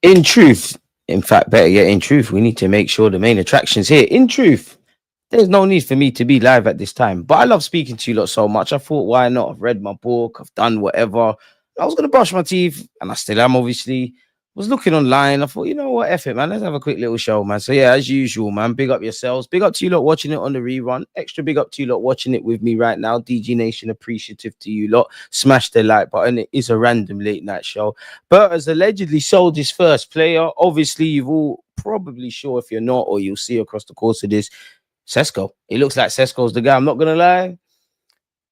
In truth, in fact, better yet, in truth, we need to make sure the main attraction's here. In truth, there's no need for me to be live at this time, but I love speaking to you lot so much. I thought, why not? I've read my book, I've done whatever. I was gonna brush my teeth, and I still am, obviously. Was looking online. I thought, you know what, F it, man. Let's have a quick little show, man. So yeah, as usual, man. Big up yourselves. Big up to you lot watching it on the rerun. Extra big up to you lot watching it with me right now. DG Nation, appreciative to you lot. Smash the like button. It is a random late night show. Bert has allegedly sold his first player. Obviously, you've all probably sure if you're not, or you'll see across the course of this. Sesko. It looks like Sesko's the guy. I'm not gonna lie.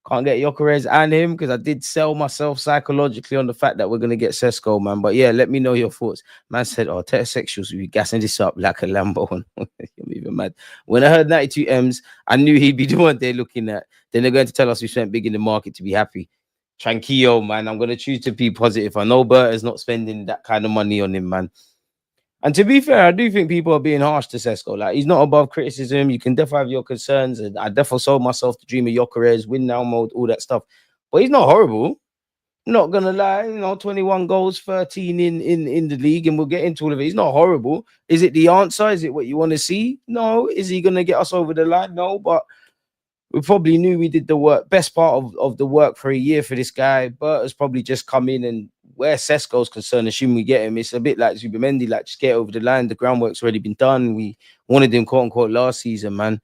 Can't get Gyokeres and him because I did sell myself psychologically on the fact that we're gonna get Sesko, man. But yeah, let me know your thoughts. Man said, "Oh, heterosexuals will be gassing this up like a Lambo." You're even mad. When I heard 92 M's, I knew he'd be the one they're looking at. Then they're going to tell us we spent big in the market to be happy. Tranquillo, man. I'm gonna choose to be positive. I know Bert is not spending that kind of money on him, man. And to be fair, I do think people are being harsh to Sesko. Like, he's not above criticism. You can definitely have your concerns. And I definitely sold myself the dream of Gyokeres, win now mode, all that stuff. But he's not horrible. Not gonna lie, 21 goals, 13 in the league, and we'll get into all of it. He's not horrible. Is it the answer? Is it what you want to see? No. Is he gonna get us over the line? No, but we probably knew we did the work, best part of the work for a year for this guy. Bert has probably just come in, and where Sesko's concerned, assuming we get him, it's a bit like Zubimendi, like just get over the line. The groundwork's already been done. We wanted him, quote unquote, last season, man.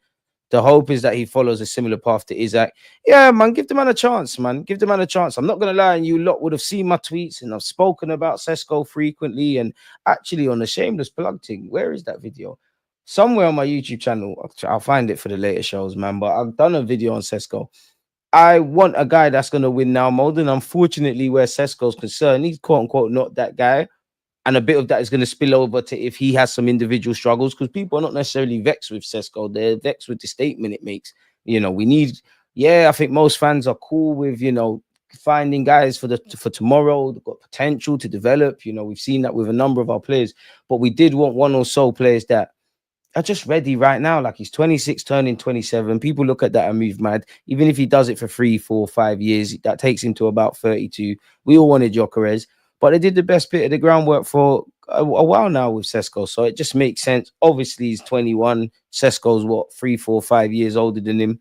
The hope is that he follows a similar path to Isaac. Yeah, man, give the man a chance, man. Give the man a chance. I'm not going to lie, and you lot would have seen my tweets, and I've spoken about Sesko frequently, and actually on the Shameless Plug thing. Where is that video? Somewhere on my YouTube channel. I'll find it for the later shows, man. But I've done a video on Sesko. I want a guy that's going to win now mode. And unfortunately, where Sesko's concerned, he's quote unquote not that guy. And a bit of that is going to spill over to if he has some individual struggles, because people are not necessarily vexed with Sesko. They're vexed with the statement it makes. We need, I think most fans are cool with, finding guys for tomorrow. They've got potential to develop. We've seen that with a number of our players, but we did want one or so players that are just ready right now. Like, he's 26, turning 27. People look at that and move mad. Even if he does it for 3, 4, 5 years, that takes him to about 32. We all wanted Gyokeres, but they did the best bit of the groundwork for a while now with Sesko. So it just makes sense. Obviously, he's 21. Sesko's 3, 4, 5 years older than him.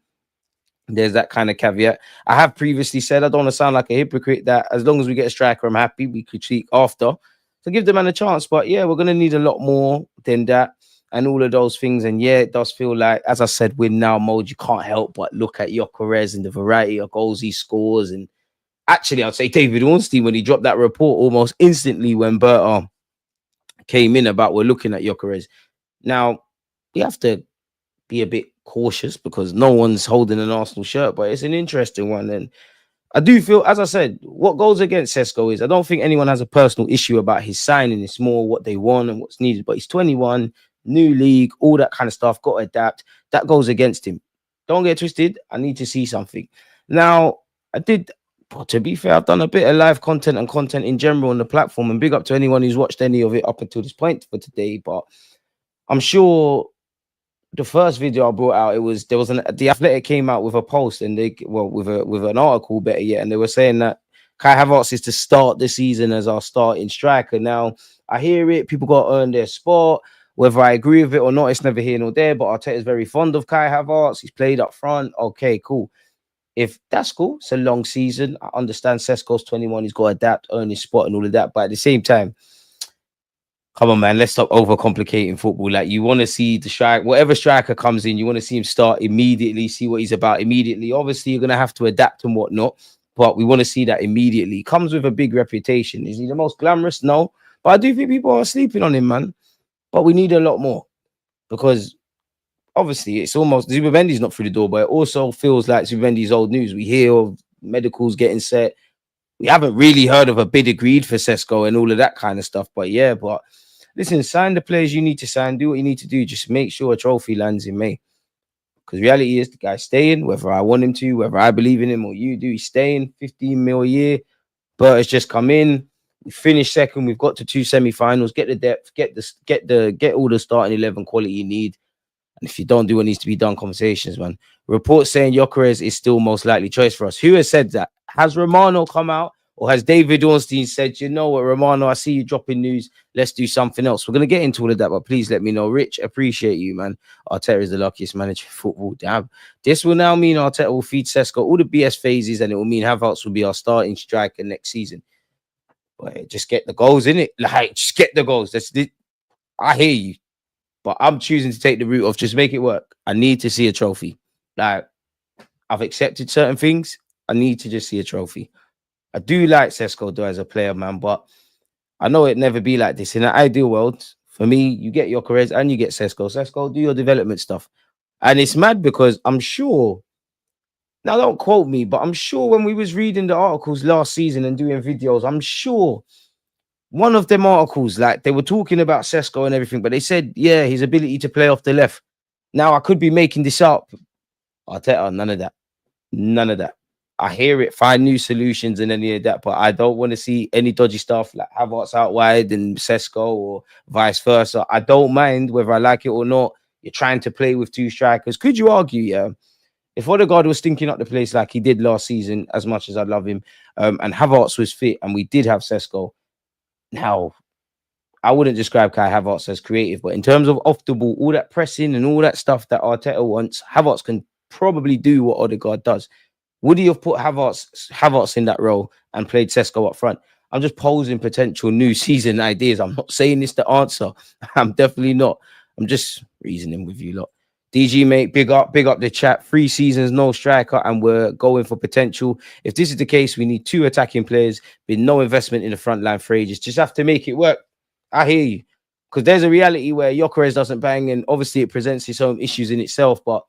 There's that kind of caveat. I have previously said, I don't want to sound like a hypocrite, that as long as we get a striker, I'm happy. We could cheat after. So give the man a chance. But yeah, we're going to need a lot more than that. And all of those things. And yeah, it does feel like, as I said, win now mode, you can't help but look at Gyokeres and the variety of goals he scores. And actually, I'd say David Ornstein, when he dropped that report almost instantly when Berta came in about we're looking at Gyokeres. Now, you have to be a bit cautious because no one's holding an Arsenal shirt, but it's an interesting one. And I do feel, as I said, what goes against Sesko is I don't think anyone has a personal issue about his signing. It's more what they want and what's needed. But he's 21. New league, all that kind of stuff, got to adapt. That goes against him. Don't get twisted. I need to see something. Now, to be fair, I've done a bit of live content and content in general on the platform, and big up to anyone who's watched any of it up until this point for today. But I'm sure the first video I brought out, the Athletic came out with a post, and with an article, better yet, and they were saying that Kai Havertz is to start the season as our starting striker. Now, I hear it. People got to earn their spot. Whether I agree with it or not, it's never here nor there. But Arteta is very fond of Kai Havertz. He's played up front. Okay, cool. If that's cool, it's a long season. I understand Sesko's 21. He's got to adapt, earn his spot and all of that. But at the same time, come on, man, let's stop overcomplicating football. Like, you want to see the strike, whatever striker comes in, you want to see him start immediately, see what he's about immediately. Obviously, you're going to have to adapt and whatnot, but we want to see that immediately. He comes with a big reputation. Is he the most glamorous? No. But I do think people are sleeping on him, man. But we need a lot more, because obviously it's almost Zubimendi's not through the door, but it also feels like Zubimendi's old news. We hear of medicals getting set. We haven't really heard of a bid agreed for Sesko and all of that kind of stuff. But yeah, but listen, sign the players you need to sign. Do what you need to do. Just make sure a trophy lands in May. Because reality is the guy's staying, whether I want him to, whether I believe in him or you do, he's staying. 15 mil a year. Bert has just come in. We finished second. We've got to 2 semi-finals. Get the depth. Get all the starting 11 quality you need. And if you don't do what needs to be done, conversations, man. Reports saying Gyokeres is still most likely choice for us. Who has said that? Has Romano come out Or has David Ornstein said, you know what, Romano, I see you dropping news. Let's do something else. We're going to get into all of that, but please let me know. Rich, appreciate you, man. Arteta is the luckiest manager in football. Damn. This will now mean Arteta will feed Sesko all the BS phases, and it will mean Havertz will be our starting striker next season. But just get the goals, innit? Like, just get the goals. I hear you. But I'm choosing to take the route of just make it work. I need to see a trophy. Like, I've accepted certain things. I need to just see a trophy. I do like Sesko though as a player, man, but I know it'd never be like this. In an ideal world, for me, you get Gyokeres and you get Sesko. Sesko, do your development stuff. And it's mad because I'm sure, now don't quote me, but I'm sure when we was reading the articles last season and doing videos, I'm sure one of them articles, like they were talking about Sesko and everything, but they said, yeah, his ability to play off the left. Now I could be making this up. Arteta, none of that. None of that. I hear it, find new solutions and any of that, but I don't want to see any dodgy stuff like Havertz out wide and Sesko or vice versa. I don't mind whether I like it or not. You're trying to play with two strikers. Could you argue, yeah, if Odegaard was stinking up the place like he did last season, as much as I love him, and Havertz was fit and we did have Sesko, now I wouldn't describe Kai Havertz as creative, but in terms of off the ball, all that pressing and all that stuff that Arteta wants, Havertz can probably do what Odegaard does. Would he have put Havertz in that role and played Sesko up front? I'm just posing potential new season ideas. I'm not saying this the answer. I'm definitely not. I'm just reasoning with you lot. DG, mate, big up the chat. 3 seasons, no striker, and we're going for potential. If this is the case, we need 2 attacking players with no investment in the front line for ages. Just have to make it work. I hear you. Because there's a reality where Gyokeres doesn't bang, and obviously it presents its own issues in itself, but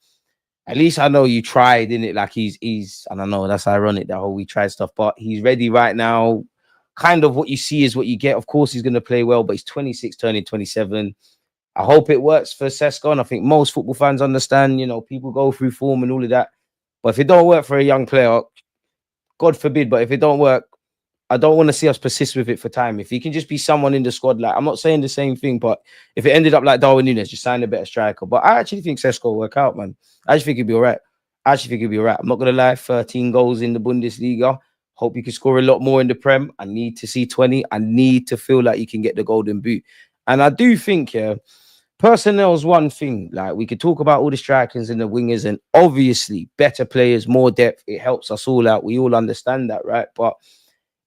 at least I know you tried, innit? Like he's, and I know that's ironic, that whole we tried stuff, but he's ready right now. Kind of what you see is what you get. Of course, he's going to play well, but he's 26, turning 27. I hope it works for Sesko, and I think most football fans understand, you know, people go through form and all of that. But if it don't work for a young player, God forbid, but if it don't work, I don't want to see us persist with it for time. If he can just be someone in the squad, like, I'm not saying the same thing, but if it ended up like Darwin Núñez, just sign a better striker. But I actually think Sesko will work out, man. I just think he'll be all right. I'm not going to lie, 13 goals in the Bundesliga. Hope you can score a lot more in the Prem. I need to see 20. I need to feel like you can get the golden boot. And I do think, yeah, personnel is one thing. Like, we could talk about all the strikers and the wingers, and obviously better players, more depth. It helps us all out. We all understand that, right? But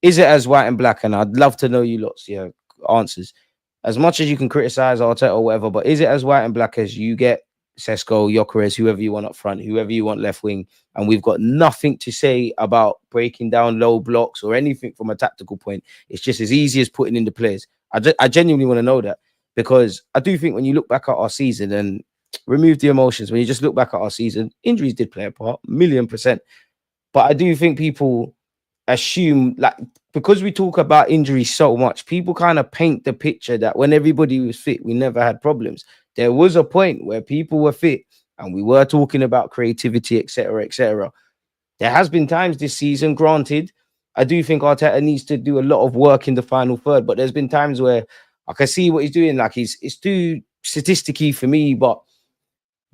is it as white and black? And I'd love to know you lots, yeah, answers. As much as you can criticize Arteta or whatever, but is it as white and black as you get Sesko, Gyokeres, whoever you want up front, whoever you want left wing, and we've got nothing to say about breaking down low blocks or anything from a tactical point? It's just as easy as putting in the players. I genuinely want to know that, because I do think when you look back at our season and remove the emotions, when you just look back at our season, injuries did play a part, 1,000,000%. But I do think people assume, like, because we talk about injuries so much, people kind of paint the picture that when everybody was fit, we never had problems. There was a point where people were fit and we were talking about creativity, etc., etc. There has been times this season, granted, I do think Arteta needs to do a lot of work in the final third, but there's been times where I can see what he's doing. Like, it's too statisticky for me, but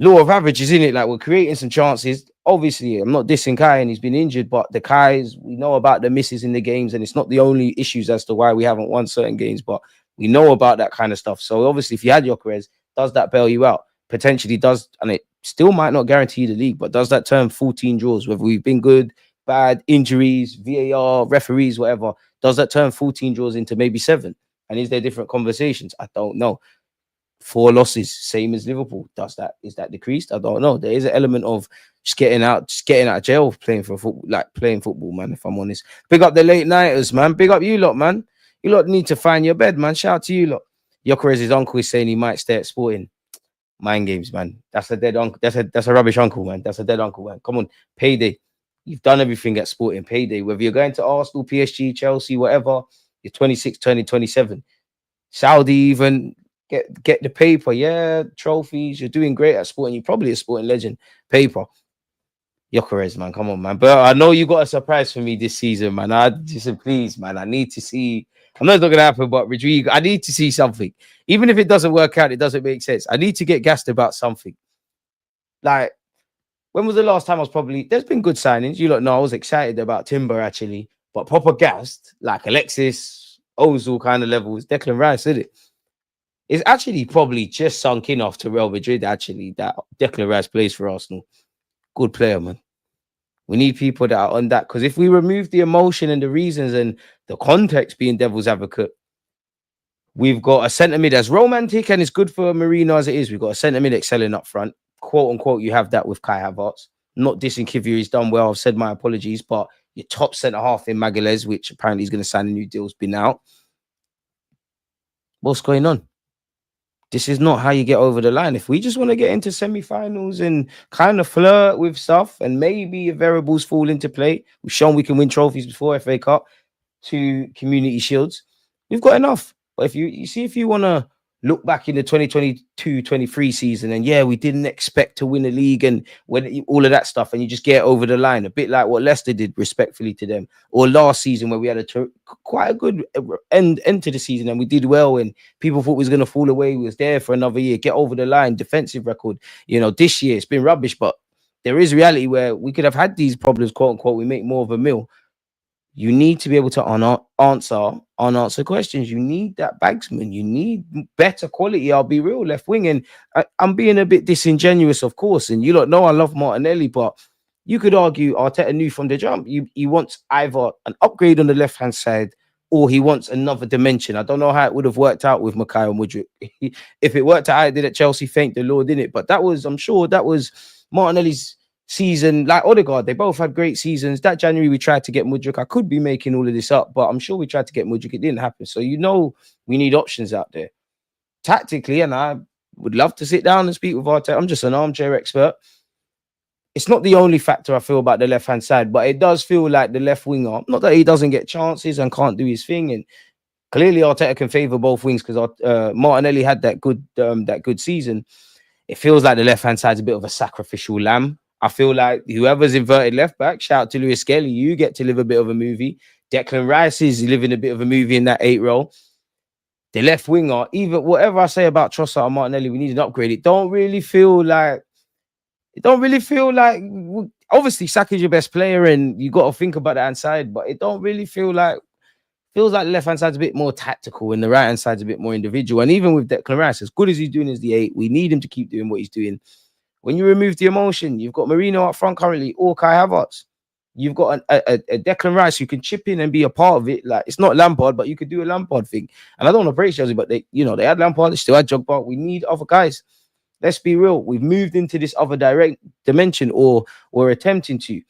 law of averages, in it. Like, we're creating some chances. Obviously, I'm not dissing Kai and he's been injured, but the Kais, we know about the misses in the games, and it's not the only issues as to why we haven't won certain games, but we know about that kind of stuff. So obviously, if you had Gyokeres, does that bail you out? Potentially does, and it still might not guarantee the league, but does that turn 14 draws, whether we've been good, bad, injuries, VAR, referees, whatever, does that turn 14 draws into maybe 7? And is there different conversations? I don't know. 4 losses, same as Liverpool. Is that decreased? I don't know. There is an element of just getting out of jail playing football, man. If I'm honest, big up the late nighters, man. Big up you lot, man. You lot need to find your bed, man. Shout out to you lot. Gyokeres' uncle is saying he might stay at Sporting. Mind games, man. That's a dead uncle. That's a rubbish uncle, man. That's a dead uncle, man. Come on, payday. You've done everything at Sporting. Payday. Whether you're going to Arsenal, PSG, Chelsea, whatever, you're 26, turning 27. Saudi even. Get the paper, yeah, trophies. You're doing great at Sporting. You're probably a Sporting legend. Paper. Gyokeres, man, come on, man. But I know you got a surprise for me this season, man. I just, please, man, I need to see. I know it's not going to happen, but Rodrigo, I need to see something. Even if it doesn't work out, it doesn't make sense. I need to get gassed about something. Like, when was the last time I was there's been good signings. You lot know I was excited about Timber, actually. But proper gassed, like Alexis, Ozil kind of levels, Declan Rice, isn't it? It's actually probably just sunk in off to Real Madrid, actually, that Declan Rice plays for Arsenal. Good player, man. We need people that are on that. Because if we remove the emotion and the reasons and the context being devil's advocate, we've got a centre mid that's romantic and it's good for Marino as it is. We've got a centre mid excelling up front. Quote unquote, you have that with Kai Havertz. Not dissing Kivior, he's done well. I've said my apologies, but your top centre half in Magalhães, which apparently is going to sign a new deal, has been out. What's going on? This is not how you get over the line. If we just want to get into semi-finals and kind of flirt with stuff and maybe variables fall into play, we've shown we can win trophies before, FA Cup, 2 community shields. We've got enough. But if you want to look back in the 2022-23 season and we didn't expect to win a league and when all of that stuff and you just get over the line, a bit like what Leicester did respectfully to them, or last season where we had quite a good end to the season and we did well and people thought we was going to fall away. We was there for another year, get over the line, defensive record. This year it's been rubbish, but there is reality where we could have had these problems, quote unquote, we make more of a meal. You need to be able to answer unanswered questions. You need that bagsman. You need better quality. I'll be real, left wing. And I'm being a bit disingenuous, of course. And you lot know I love Martinelli, but you could argue Arteta knew from the jump. He wants either an upgrade on the left-hand side or he wants another dimension. I don't know how it would have worked out with Mikhail Mudryk. If it worked out how it did at Chelsea, thank the Lord, didn't it? But I'm sure that was Martinelli's season, like Odegaard. They both had great seasons. That January we tried to get Mudryk. I could be making all of this up, but I'm sure we tried to get Mudryk. It didn't happen. So we need options out there tactically, and I would love to sit down and speak with Arteta. I'm just an armchair expert. It's not the only factor I feel about the left-hand side, but it does feel like the left winger, not that he doesn't get chances and can't do his thing, and clearly Arteta can favour both wings because Martinelli had that good season. It feels like the left-hand side's a bit of a sacrificial lamb. I feel like whoever's inverted left back, shout out to Lewis Skelly, you get to live a bit of a movie. Declan Rice is living a bit of a movie in that 8 role. The left winger, even whatever I say about Trossard and Martinelli, we need an upgrade. It don't really feel like obviously Saka's your best player and you got to think about that hand side, but it don't really feels like the left hand side's a bit more tactical and the right hand side's a bit more individual. And even with Declan Rice, as good as he's doing as the 8, we need him to keep doing what he's doing. When you remove the emotion, you've got Marino up front currently or Kai Havertz. You've got a Declan Rice who can chip in and be a part of it. Like, it's not Lampard, but you could do a Lampard thing. And I don't want to praise Chelsea, but they had Lampard, they still had Drogba. We need other guys. Let's be real. We've moved into this other direct dimension, or we're attempting to.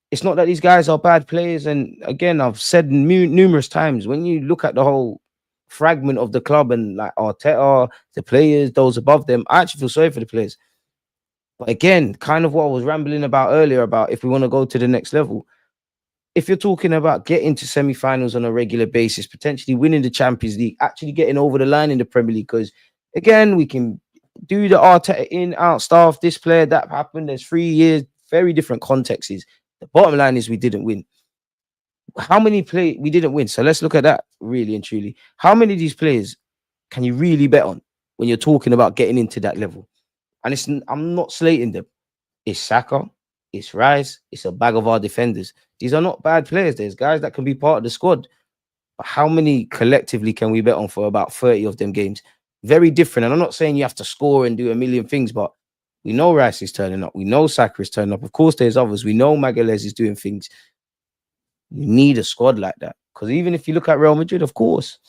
It's not that these guys are bad players. And again, I've said numerous times, when you look at the whole fragment of the club and like Arteta, the players, those above them, I actually feel sorry for the players. But again, kind of what I was rambling about earlier about if we want to go to the next level, if you're talking about getting to semi-finals on a regular basis, potentially winning the Champions League, actually getting over the line in the Premier League, because again, we can do the Arteta in, out stuff, this player, that happened. There's 3 years, very different contexts. The bottom line is we didn't win. How many we didn't win? So let's look at that really and truly. How many of these players can you really bet on when you're talking about getting into that level? And I'm not slating them. It's Saka, it's Rice, it's a bag of our defenders. These are not bad players. There's guys that can be part of the squad. But how many collectively can we bet on for about 30 of them games? Very different. And I'm not saying you have to score and do a million things, but we know Rice is turning up. We know Saka is turning up. Of course, there's others. We know Magalhães is doing things. You need a squad like that. Because even if you look at Real Madrid, of course,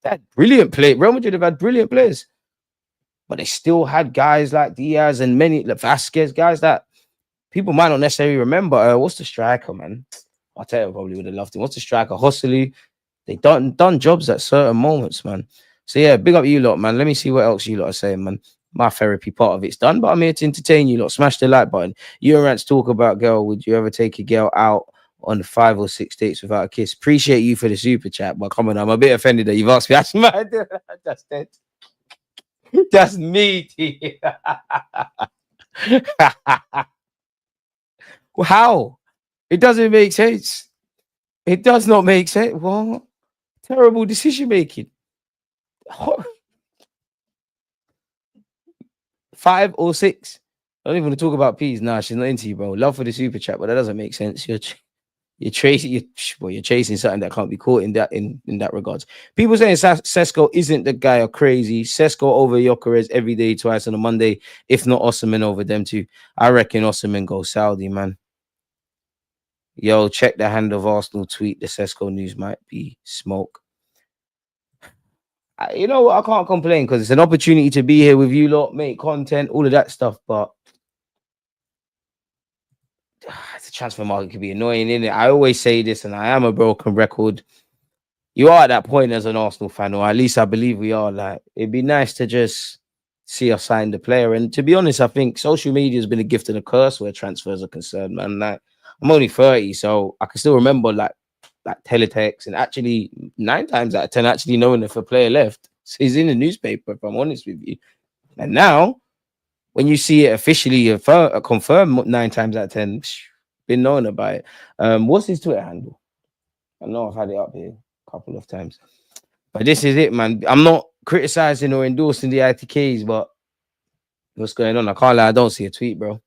they had brilliant players. Real Madrid have had brilliant players. But they still had guys like Diaz and many, like Vasquez, guys that people might not necessarily remember. What's the striker, man? Arteta probably would have loved him. What's the striker? Hosselu. They done jobs at certain moments, man. So yeah, big up you lot, man. Let me see what else you lot are saying, man. My therapy part of it's done, but I'm here to entertain you lot. Smash the like button. You and Rants talk about, girl, would you ever take a girl out on 5 or 6 dates without a kiss? Appreciate you for the super chat, but come on, I'm a bit offended that you've asked me. That's mad. That's dead. That's me. How? It doesn't make sense. It does not make sense. What? Terrible decision making. 5 or 6. I don't even want to talk about peas. Nah, she's not into you, bro. Love for the super chat, but that doesn't make sense. You're chasing something that can't be caught in that regards. People saying Sesko isn't the guy are crazy. Sesko over Gyokeres every day, twice on a Monday. If not Osimhen over them too. I reckon Osimhen goes Saudi, man. Yo, check the hand of Arsenal tweet. The Sesko news might be smoke. You know what? I can't complain because it's an opportunity to be here with you lot, make content, all of that stuff. But the transfer market can be annoying, innit? I always say this, and I am a broken record. You are at that point as an Arsenal fan, or at least I believe we are. Like, it'd be nice to just see us sign the player. And to be honest, I think social media has been a gift and a curse where transfers are concerned, man. Like, I'm only 30, so I can still remember like teletext, and actually 9 times out of 10 actually knowing if a player left. So he's in the newspaper, if I'm honest with you. And now, when you see it officially confirmed 9 times out of 10, been knowing about it. What's his Twitter handle? I know I've had it up here a couple of times. But this is it, man. I'm not criticizing or endorsing the ITKs, but what's going on? I can't lie, I don't see a tweet, bro.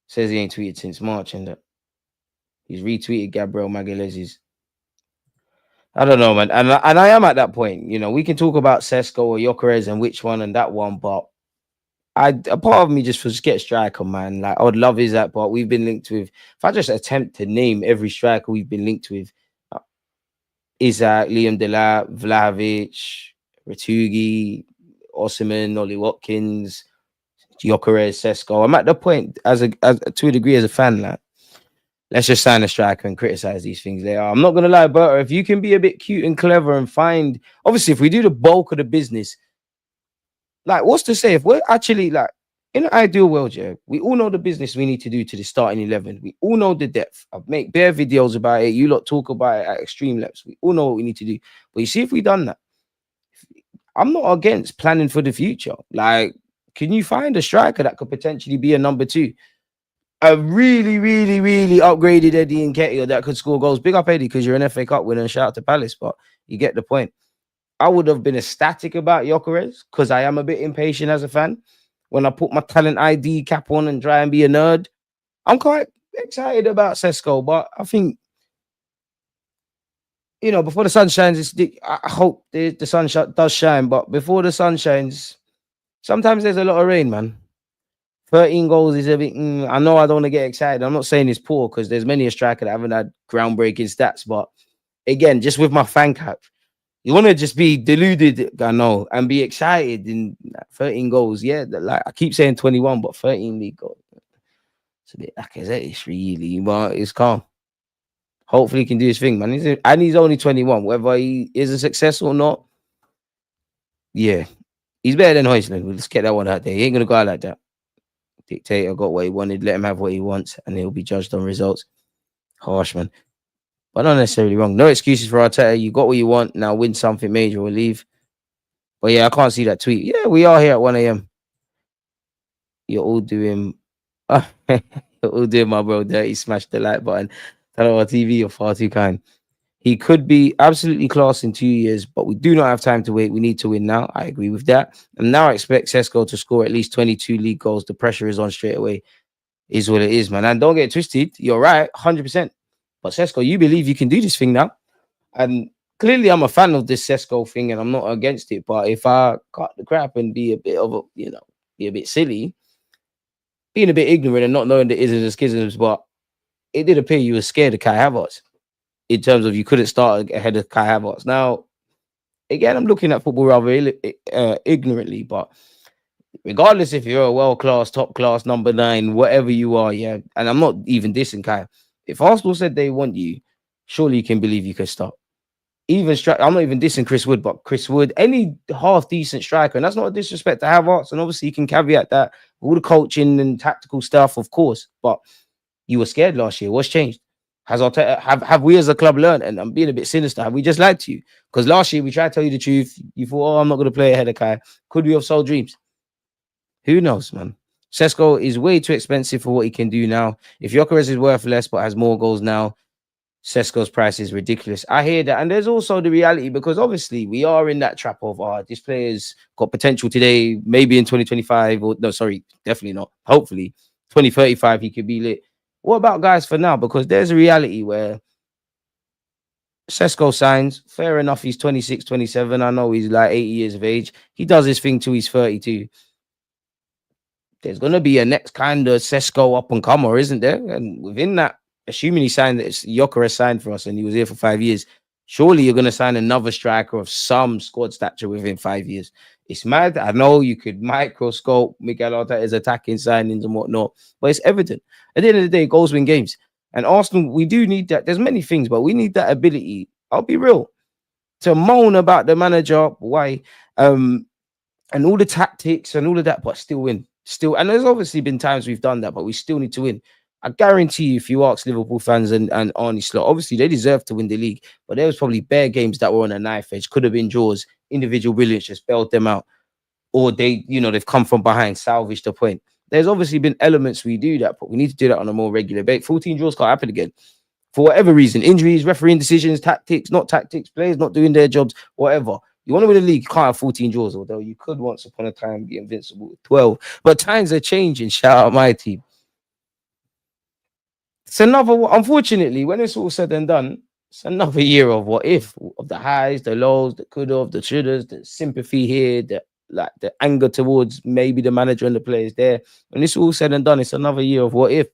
Says he ain't tweeted since March, and that he's retweeted Gabriel Magalhães. I don't know, man. And I am at that point. You know, we can talk about Sesko or Gyokeres and which one and that one, but a part of me just get a striker, man. Like, I would love is that, but we've been linked with. If I just attempt to name every striker we've been linked with, Isaac, Liam Delap, Vlahovic, Ratugi, Osimhen, Ollie Watkins, Gyokeres, Sesko. I'm at the point as to a degree as a fan, like, let's just sign a striker and criticize these things. They are. I'm not gonna lie, Berta. If you can be a bit cute and clever and find, obviously, if we do the bulk of the business, like, what's to say if we're actually like in an ideal world, yeah, we all know the business we need to do to the starting 11. We all know the depth. I've made bare videos about it. You lot talk about it at extreme levels. We all know what we need to do. But you see, if we done that, I'm not against planning for the future. Like, can you find a striker that could potentially be a number 2? A really, really, really upgraded Eddie Nketiah that could score goals. Big up Eddie, because you're an FA Cup winner, and shout out to Palace, but you get the point. I would have been ecstatic about Gyokeres because I am a bit impatient as a fan. When I put my talent ID cap on and try and be a nerd, I'm quite excited about Sesko, but I think, you know, before the sun shines, I hope the sun does shine, but before the sun shines, sometimes there's a lot of rain, man. 13 goals is a bit. I know I don't want to get excited. I'm not saying it's poor because there's many a striker that haven't had groundbreaking stats. But again, just with my fan cap, you want to just be deluded, I know, and be excited in 13 goals. Yeah, like I keep saying 21, but 13 league goals. It's a bit accusative, really, but it's calm. Hopefully, he can do his thing, man. He's only 21. Whether he is a success or not, yeah, he's better than Højlund. Let's get that one out there. He ain't gonna go out like that. Dictator got what he wanted, let him have what he wants, and he'll be judged on results. Harsh, man. But not necessarily wrong. No excuses for Arteta. You got what you want. Now win something major or leave. But yeah, I can't see that tweet. Yeah, we are here at 1 a.m. You're all doing you're all doing my bro dirty. Smash the like button. Tell our TV, you're far too kind. He could be absolutely class in 2 years, but we do not have time to wait. We need to win now. I agree with that. And now I expect Sesko to score at least 22 league goals. The pressure is on straight away. Is what it is, man. And don't get twisted. You're right, 100%. But Sesko, you believe you can do this thing now. And clearly I'm a fan of this Sesko thing and I'm not against it. But if I cut the crap and be a bit of a, be a bit silly, being a bit ignorant and not knowing the isms and schisms, but it did appear you were scared of Kai Havertz. In terms of you couldn't start ahead of Kai Havertz. Now, again, I'm looking at football rather ignorantly, but regardless if you're a world-class, top-class, number 9, whatever you are, yeah, and I'm not even dissing Kai. If Arsenal said they want you, surely you can believe you can start. Even I'm not even dissing Chris Wood, but Chris Wood, any half-decent striker, and that's not a disrespect to Havertz, and obviously you can caveat that, all the coaching and tactical stuff, of course, but you were scared last year. What's changed? Has Arteta, have we as a club learned? And I'm being a bit sinister. Have we just lied to you? Because last year we tried to tell you the truth. You thought, oh, I'm not going to play ahead of Kai. Could we have sold dreams? Who knows, man? Sesko is way too expensive for what he can do now. If Gyokeres is worth less but has more goals now, Sesko's price is ridiculous. I hear that. And there's also the reality, because obviously we are in that trap of, this player's got potential today, maybe in 2025, or no, sorry, definitely not. Hopefully, 2035, he could be lit. What about guys for now? Because there's a reality where Sesko signs. Fair enough, he's 26, 27. I know he's like 80 years of age. He does his thing till he's 32. There's going to be a next kind of Sesko up and comer, isn't there? And within that, assuming he signed, Gyokeres signed for us and he was here for 5 years, surely you're going to sign another striker of some squad stature within 5 years. It's mad. I know you could microscope Miguel Arteta's attacking signings and whatnot, but it's evident. At the end of the day, goals win games. And Arsenal, we do need that. There's many things, but we need that ability. I'll be real. To moan about the manager, why, and all the tactics and all of that, but still win. Still, and there's obviously been times we've done that, but we still need to win. I guarantee you, if you ask Liverpool fans and Arnie Slot, obviously they deserve to win the league, but there was probably bare games that were on a knife edge, could have been draws, individual brilliance just bailed them out, or they've come from behind, salvaged the point. There's obviously been elements we do that, but we need to do that on a more regular basis. 14 draws can't happen again. For whatever reason, injuries, refereeing decisions, tactics, not tactics, players not doing their jobs, whatever. You want to win the league, you can't have 14 draws, although you could once upon a time be invincible with 12. But times are changing. Shout out my team. It's another, unfortunately, when it's all said and done, it's another year of what if, of the highs, the lows, the could have, the should have, the sympathy here, the anger towards maybe the manager and the players there. When it's all said and done, it's another year of what if.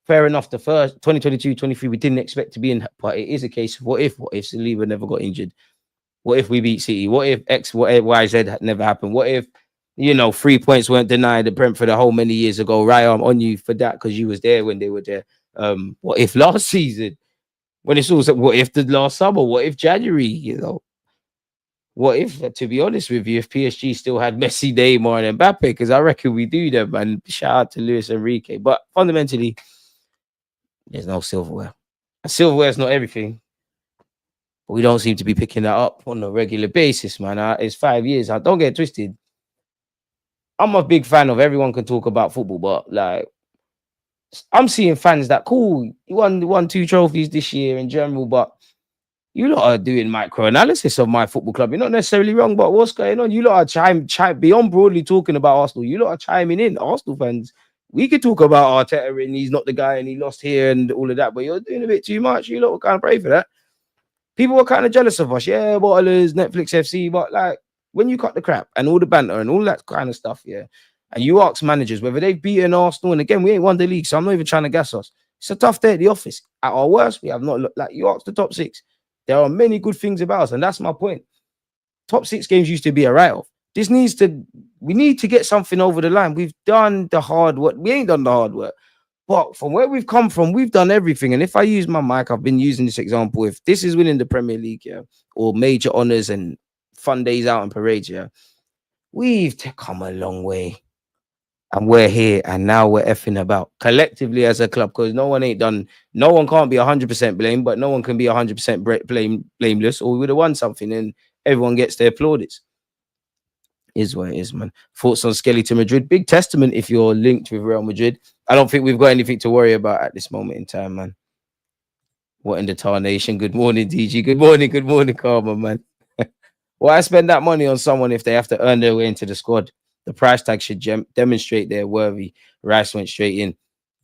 Fair enough, the first 2022, 23, we didn't expect to be in, but it is a case of what if Saliba never got injured? What if we beat City? What if X, what if YZ never happened? What if, 3 points weren't denied at Brentford a whole many years ago? Right, I'm on you for that because you was there when they were there. What if last season? When it's also, what if the last summer? What if January? What if, to be honest with you, if PSG still had Messi, Neymar, and Mbappe? Because I reckon we do them. And shout out to Luis Enrique. But fundamentally, there's no silverware. And silverware is not everything. But we don't seem to be picking that up on a regular basis, man. It's 5 years. I don't get twisted. I'm a big fan of everyone can talk about football, but like I'm seeing fans that cool. You won 2 trophies this year in general, but you lot are doing micro analysis of my football club. You're not necessarily wrong, but what's going on? You lot are chime beyond broadly talking about Arsenal. You lot are chiming in, Arsenal fans. We could talk about Arteta and he's not the guy and he lost here and all of that, but you're doing a bit too much. You lot can't pray for that. People were kind of jealous of us. Yeah, bottlers, Netflix FC, but like when you cut the crap and all the banter and all that kind of stuff, yeah, and you ask managers whether they've beaten Arsenal, and again, we ain't won the league, so I'm not even trying to gas us. It's a tough day at the office. At our worst, we have not looked like you ask the top 6. There are many good things about us, and that's my point. Top 6 games used to be a write-off. We need to get something over the line. We've done the hard work. We ain't done the hard work. But from where we've come from, we've done everything. And if I use my mic, I've been using this example. If this is winning the Premier League, yeah, or major honors and fun days out and parades, yeah, we've come a long way. And we're here, and now we're effing about collectively as a club because no one can't be 100% blamed, but no one can be 100% blameless, or we would have won something and everyone gets their plaudits. Is what it is, man. Thoughts on Skelly to Madrid? Big testament if you're linked with Real Madrid. I don't think we've got anything to worry about at this moment in time, man. What in the Tar Nation? Good morning, DG. Good morning, Karma, man. Why spend that money on someone if they have to earn their way into the squad? The price tag should demonstrate they're worthy. Rice went straight in.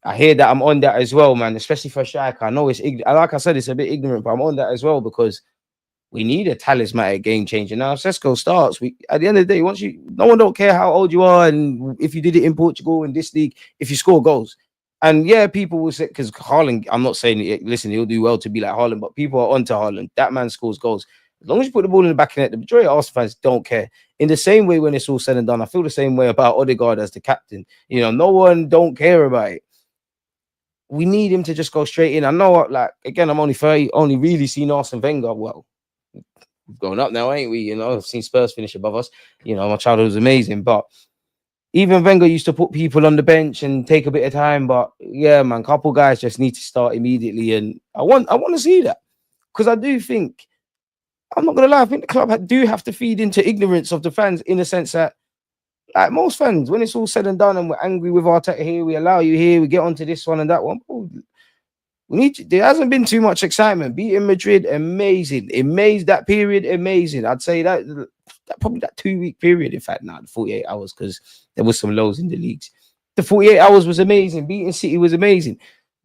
I hear that. I'm on that as well, man, especially for striker. I know it's like I said, it's a bit ignorant, but I'm on that as well because we need a talismanic game changer. Now, if Sesko starts, at the end of the day, no one don't care how old you are and if you did it in Portugal in this league, if you score goals. And yeah, people will say, because Haaland, I'm not saying, listen, he'll do well to be like Haaland, but people are onto Haaland. That man scores goals. As long as you put the ball in the back of the net, the majority of Arsenal fans don't care. In the same way, when it's all said and done, I feel the same way about Odegaard as the captain. No one don't care about it. We need him to just go straight in. I know, like, again, I'm only 30, only really seen Arsene Wenger. Well, we've grown up now, ain't we? I've seen Spurs finish above us. My childhood was amazing. But even Wenger used to put people on the bench and take a bit of time. But yeah, man, couple guys just need to start immediately. And I want to see that. Because I do think, I'm not going to lie, I think the club do have to feed into ignorance of the fans in the sense that, like most fans, when it's all said and done and we're angry with Arteta here, we allow you here, we get onto this one and that one. There hasn't been too much excitement. Beating Madrid, amazing. That period, amazing. I'd say that probably that 2-week period, in fact, the 48 hours, because there was some lows in the leagues. The 48 hours was amazing. Beating City was amazing.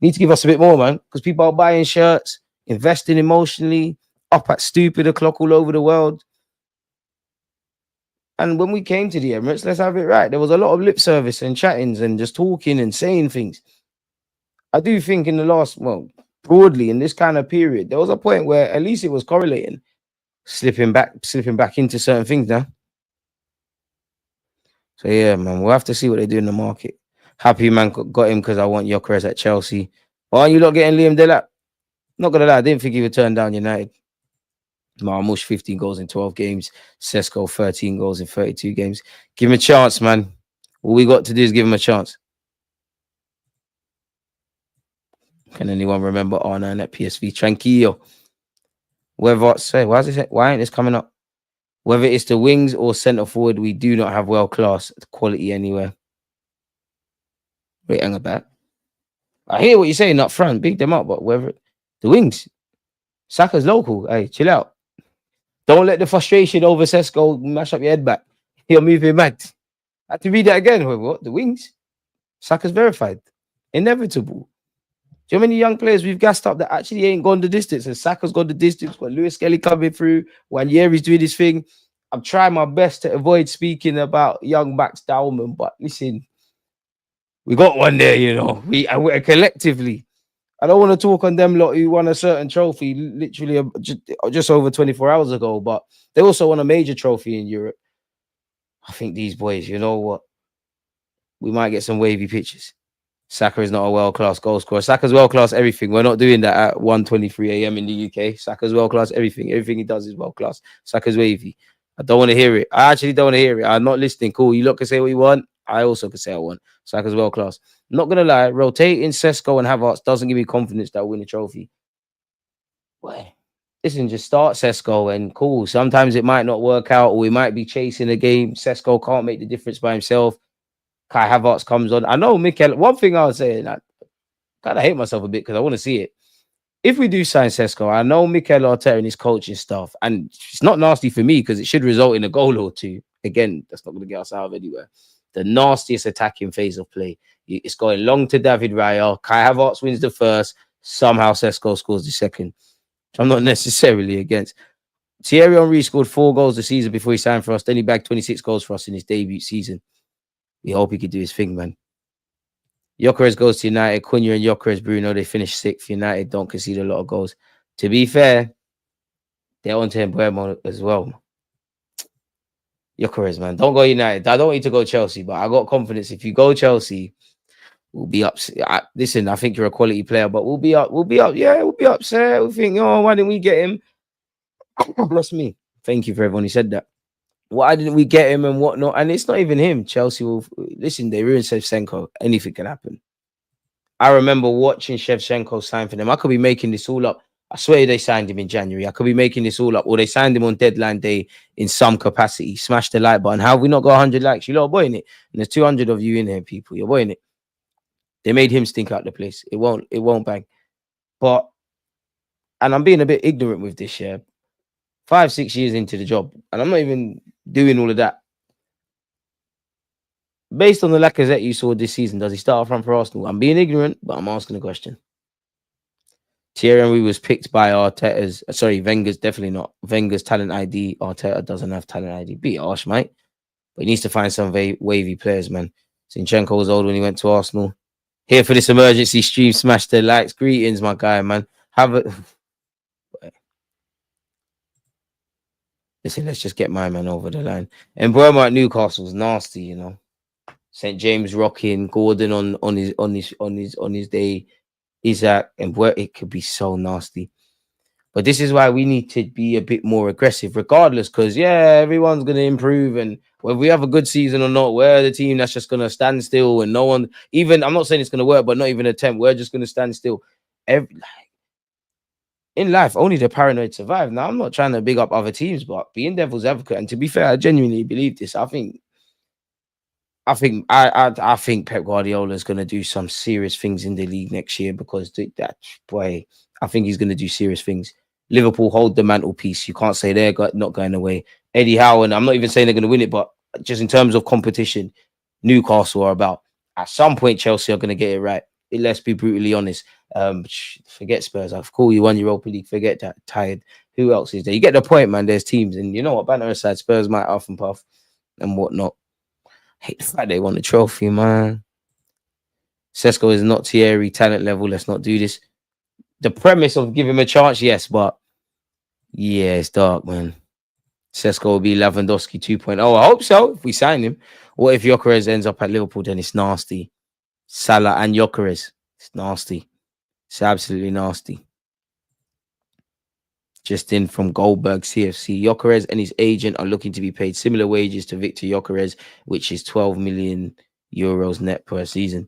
Need to give us a bit more, man, because people are buying shirts, investing emotionally, up at stupid o'clock all over the world. And when we came to the Emirates, let's have it right. There was a lot of lip service and chattings and just talking and saying things. I do think in the last, well, broadly in this kind of period, there was a point where at least it was correlating, slipping back into certain things now. So yeah, man, we'll have to see what they do in the market. Happy man got him because I want Gyokeres at Chelsea. Why aren't you not getting Liam Delap? Not gonna lie, I didn't think he would turn down United. Marmoush 15 goals in 12 games. Sesko 13 goals in 32 games. Give him a chance, man. All we got to do is give him a chance. Can anyone remember R9 at PSV? Tranquillo. Whether say, why ain't this coming up? Whether it's the wings or centre forward, we do not have world class quality anywhere. Wait, hang about. I hear what you're saying up front, big them up, but whether the wings, Saka's local. Hey, chill out. Don't let the frustration over Sesko mash up your head back. He'll move him mad. I have to read that again. What? The wings? Saka's verified. Inevitable. Do you know how many young players we've gassed up that actually ain't gone the distance? And Saka's gone the distance. Got Lewis Kelly coming through. Wanyeri's doing his thing. I'm trying my best to avoid speaking about young Max Dowman, but listen, we got one there, you know. We're collectively. I don't want to talk on them lot who won a certain trophy literally just over 24 hours ago, but they also won a major trophy in Europe. I think these boys, you know what? We might get some wavy pitches. Saka is not a world-class goal scorer. Saka's world-class everything. We're not doing that at 1:23 a.m. in the UK. Saka's world-class everything. Everything he does is world-class. Saka's wavy. I don't want to hear it. I actually don't want to hear it. I'm not listening. Cool. You lot can say what you want. I also can say I want. Saka's world-class. Not going to lie, rotating Sesko and Havertz doesn't give me confidence that I'll win a trophy. Well, listen, just start Sesko and cool. Sometimes it might not work out or we might be chasing a game. Sesko can't make the difference by himself. Kai Havertz comes on. I know Mikel. One thing I was saying, I kind of hate myself a bit because I want to see it. If we do sign Sesko, I know Mikel Arteta and his coaching stuff, and it's not nasty for me because it should result in a goal or two. Again, that's not going to get us out of anywhere. The nastiest attacking phase of play. It's going long to David Raya. Kai Havertz wins the first. Somehow Sesko scores the second. I'm not necessarily against. Thierry Henry scored 4 goals the season before he signed for us. Then he bagged 26 goals for us in his debut season. We hope he could do his thing, man. Gyokeres goes to United. Cunha and Gyokeres, Bruno, they finished 6th. United don't concede a lot of goals. To be fair, they're on to Mbuemo as well. Gyokeres, man. Don't go United. I don't want you to go Chelsea, but I got confidence. If you go Chelsea, we'll be upset. Listen, I think you're a quality player, but we'll be up. Yeah, we'll be upset. We'll think, oh, why didn't we get him? Bless me. Thank you for everyone who said that. Why didn't we get him and whatnot? And it's not even him. Chelsea will listen. They ruined Shevchenko. Anything can happen. I remember watching Shevchenko sign for them. I could be making this all up. I swear they signed him in January. I could be making this all up, or they signed him on deadline day in some capacity. Smash the like button. How have we not got 100 likes? You lot are boying it, and there's 200 of you in here, people. You're boying it. They made him stink out the place. It won't bang. But, and I'm being a bit ignorant with this, yeah. 5-6 years into the job, and I'm not even doing all of that. Based on the Lacazette you saw this season, does he start up front for Arsenal? I'm being ignorant, but I'm asking a question. Thierry Henry was picked by Wenger's, definitely not. Wenger's talent ID. Arteta doesn't have talent ID. Be harsh, mate. But he needs to find some wavy players, man. Zinchenko was old when he went to Arsenal. Here for this emergency stream. Smash the likes. Greetings, my guy, man. Listen, let's just get my man over the line. And Mbuemo at Newcastle's nasty, you know. St. James rocking, Gordon on his day. Isaac and where it could be so nasty. But this is why we need to be a bit more aggressive, regardless, because everyone's gonna improve, and whether we have a good season or not, we're the team that's just gonna stand still, and no one, even I'm not saying it's gonna work, but not even attempt. We're just gonna stand still. In life, only the paranoid survive. Now, I'm not trying to big up other teams, but being devil's advocate, and to be fair, I genuinely believe this. I think Pep Guardiola is going to do some serious things in the league next year because I think he's going to do serious things. Liverpool hold the mantelpiece. You can't say they're not going away. Eddie Howe, and I'm not even saying they're going to win it, but just in terms of competition, Newcastle are about. At some point, Chelsea are going to get it right. let's be brutally honest. Forget Spurs. I've called you 1 Europa League. Forget that. Tired. Who else is there? You get the point, man. There's teams, and you know what? Banner aside, Spurs might off and puff and whatnot. I hate the fact they won the trophy, man. Sesko is not Thierry talent level. Let's not do this. The premise of giving him a chance, yes, but yeah, it's dark, man. Sesko will be Lewandowski 2.0. I hope so if we sign him. What if Gyokeres ends up at Liverpool? Then it's nasty. Salah and Gyokeres. It's nasty. It's absolutely nasty. Just in from Goldberg CFC. Gyokeres and his agent are looking to be paid similar wages to Victor Gyokeres, which is 12 million euros net per season.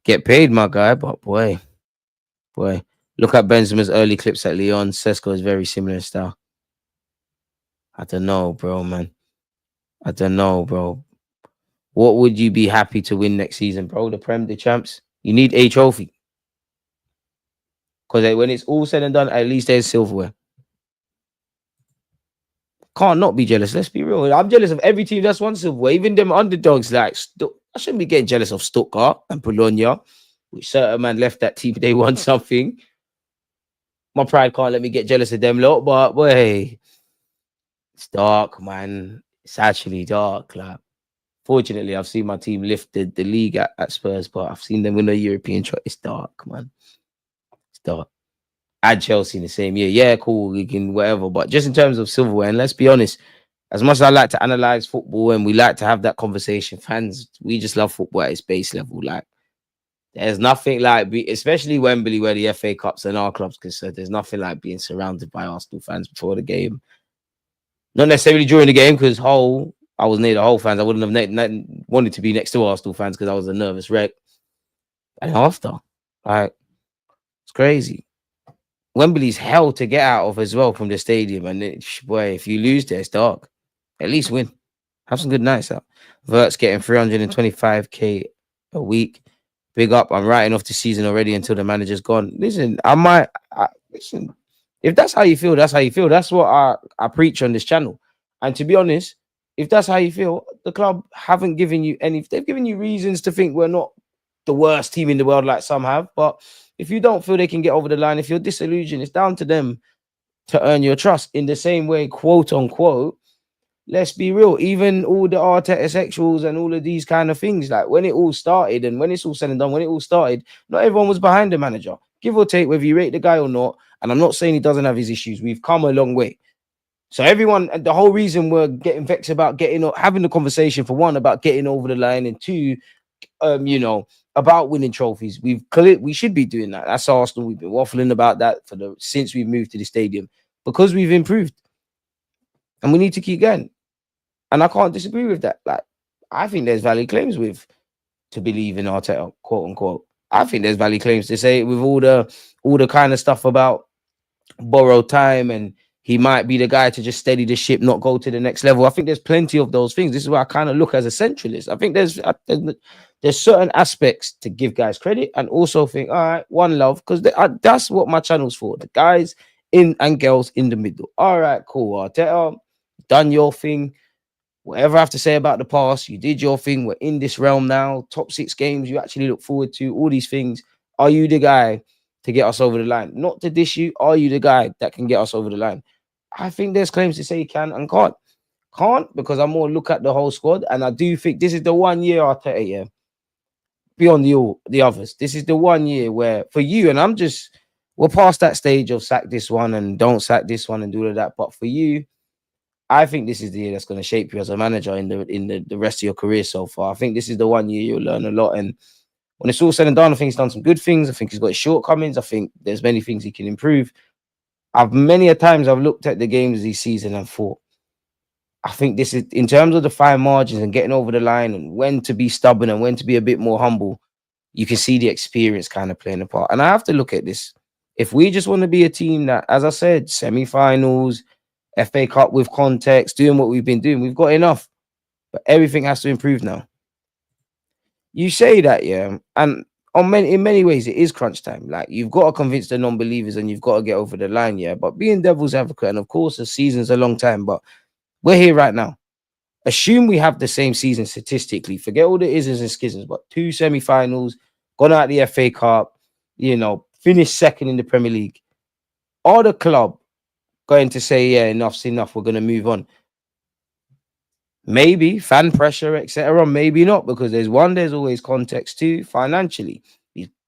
Get paid, my guy, but boy. Look at Benzema's early clips at Lyon. Sesko is very similar in style. I don't know, bro, man. I don't know, bro. What would you be happy to win next season, bro? The Prem, the champs? You need a trophy. Because when it's all said and done, at least there's silverware. Can't not be jealous. Let's be real. I'm jealous of every team that's won silverware. Even them underdogs, like, I shouldn't be getting jealous of Stuttgart and Bologna, which certain man left that team. They won something. My pride can't let me get jealous of them lot, but boy, it's dark, man. It's actually dark. Like, fortunately, I've seen my team lift the league at Spurs, but I've seen them win a European trophy. It's dark, man. It's dark. Add Chelsea in the same year. Yeah, cool. We can whatever. But just in terms of silverware, and let's be honest, as much as I like to analyze football and we like to have that conversation, fans, we just love football at its base level. Like, there's nothing like, especially Wembley, where the FA Cups and our clubs concerned, there's nothing like being surrounded by Arsenal fans before the game. Not necessarily during the game, because I was near the Hull fans. I wouldn't have wanted to be next to Arsenal fans because I was a nervous wreck. And after, like, it's crazy. Wembley's hell to get out of as well from the stadium. And boy, if you lose there, it's dark. At least win. Have some good nights out. Vert's getting 325k a week. Big up. I'm writing off the season already until the manager's gone. Listen, listen. If that's how you feel, that's how you feel. That's what I preach on this channel. And to be honest, if that's how you feel, the club haven't given you any. They've given you reasons to think we're not the worst team in the world like some have. But if you don't feel they can get over the line, if you're disillusioned, it's down to them to earn your trust. In the same way, quote unquote, let's be real, even all the Arteta sexuals and all of these kind of things, like when it all started and when it's all said and done, when it all started, not everyone was behind the manager. Give or take, whether you rate the guy or not, and I'm not saying he doesn't have his issues, we've come a long way. So everyone, the whole reason we're getting vexed about having the conversation, for one, about getting over the line, and two, about winning trophies. We should be doing that. That's Arsenal. We've been waffling about that since we've moved to the stadium, because we've improved. And we need to keep going. And I can't disagree with that. Like, I think there's valid claims to believe in Arteta, quote unquote. I think there's valid claims to say, with all the kind of stuff about borrowed time and he might be the guy to just steady the ship, not go to the next level. I think there's plenty of those things. This is where I kind of look as a centralist. I think there's certain aspects to give guys credit, and also think, all right, one love, because that's what my channel's for. The guys in and girls in the middle. All right, cool. Arteta, done your thing. Whatever I have to say about the past, you did your thing. We're in this realm now. Top 6 games you actually look forward to. All these things. Are you the guy to get us over the line? Not to dish you. Are you the guy that can get us over the line? I think there's claims to say he can and can't. Can't, because I'm more look at the whole squad, and I do think this is the 1 year Arteta, yeah, beyond the others. This is the 1 year where for you, and we're past that stage of sack this one and don't sack this one and do all of that. But for you, I think this is the year that's going to shape you as a manager in the rest of your career so far. I think this is the 1 year you'll learn a lot. And when it's all said and done, I think he's done some good things. I think he's got his shortcomings. I think there's many things he can improve. Many a times I've looked at the games this season and thought, I think this is, in terms of the fine margins and getting over the line and when to be stubborn and when to be a bit more humble, you can see the experience kind of playing a part. And I have to look at this. If we just want to be a team that, as I said, semi-finals, FA Cup with context, doing what we've been doing, we've got enough. But everything has to improve now. You say that, yeah, and in many ways, it is crunch time. Like, you've got to convince the non-believers and you've got to get over the line, yeah. But being devil's advocate, and of course, the season's a long time, but we're here right now. Assume we have the same season statistically. Forget all the isms and schisms, but 2 semi-finals, gone out the FA Cup, finished second in the Premier League. Are the club going to say, yeah, enough's enough, we're going to move on? Maybe fan pressure, etc. Maybe not, because there's always context too. Financially,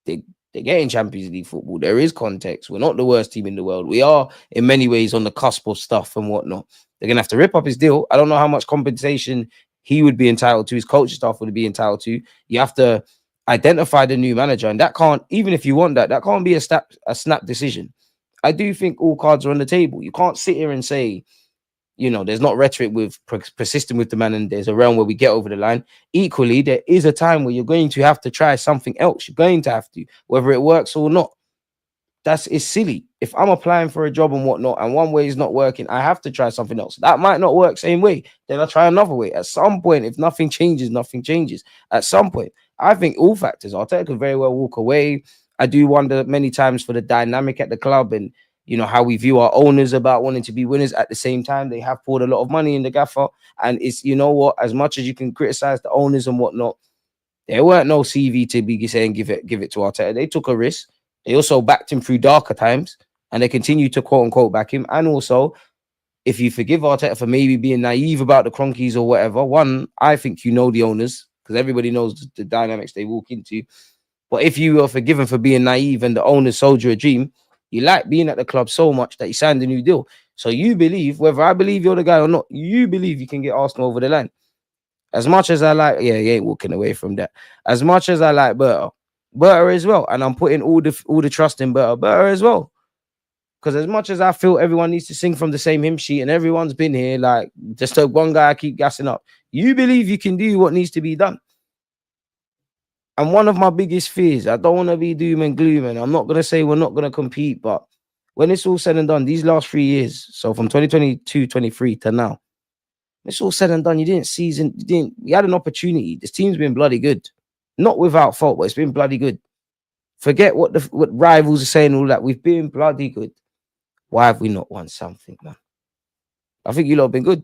they're getting Champions League football. There is context. We're not the worst team in the world. We are in many ways on the cusp of stuff and whatnot. They're gonna have to rip up his deal. I don't know how much compensation he would be entitled to. His coaching staff would be entitled to. You have to identify the new manager, and that can't, even if you want that can't be a snap decision. I do think all cards are on the table. You can't sit here and say, there's not rhetoric with persisting with the man, and there's a realm where we get over the line. Equally, there is a time where you're going to have to try something else. You're going to have to, whether it works or not. It's silly. If I'm applying for a job and whatnot, and one way is not working, I have to try something else. That might not work same way. Then I'll try another way. At some point, if nothing changes, nothing changes. At some point, I think all factors. Arteta could very well walk away. I do wonder many times for the dynamic at the club, and how we view our owners about wanting to be winners. At the same time, they have poured a lot of money in the gaffer. And it's, as much as you can criticize the owners and whatnot, there weren't no CV to be saying give it to Arteta. They took a risk. They also backed him through darker times, and they continue to quote unquote back him. And also, if you forgive Arteta for maybe being naive about the Cronkies or whatever, one, I think the owners, because everybody knows the dynamics they walk into. But if you are forgiven for being naive and the owners sold you a dream, you like being at the club so much that you signed a new deal. So you believe, whether I believe you're the guy or not, you believe you can get Arsenal over the line. As much as I like, you ain't walking away from that. As much as I like Berta as well, and I'm putting all the trust in Berta as well. Because as much as I feel everyone needs to sing from the same hymn sheet, and everyone's been here, like just one guy I keep gassing up, you believe you can do what needs to be done. And one of my biggest fears, I don't want to be doom and gloom, and I'm not going to say we're not going to compete, but when it's all said and done, these last 3 years, so from 2022, 23 to now, it's all said and done. We had an opportunity. This team's been bloody good. Not without fault, but it's been bloody good. Forget what rivals are saying, all that. We've been bloody good. Why have we not won something, man? I think you lot have been good.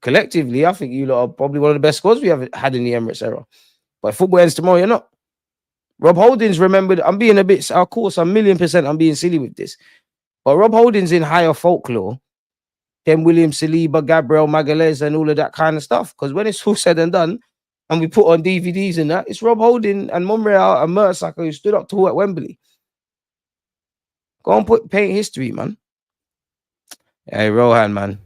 Collectively, I think you lot are probably one of the best squads we have had in the Emirates era. But football ends tomorrow, you're not. Rob Holding's remembered. I'm being a bit, of course, 1,000,000% I'm being silly with this. But Rob Holding's in higher folklore than William Saliba, Gabriel Magalhães, and all of that kind of stuff. Because when it's all said and done, and we put on DVDs and that, it's Rob Holding and Monreal and Mertesacker who stood up tall at Wembley. Go and paint history, man. Hey, Rohan, man.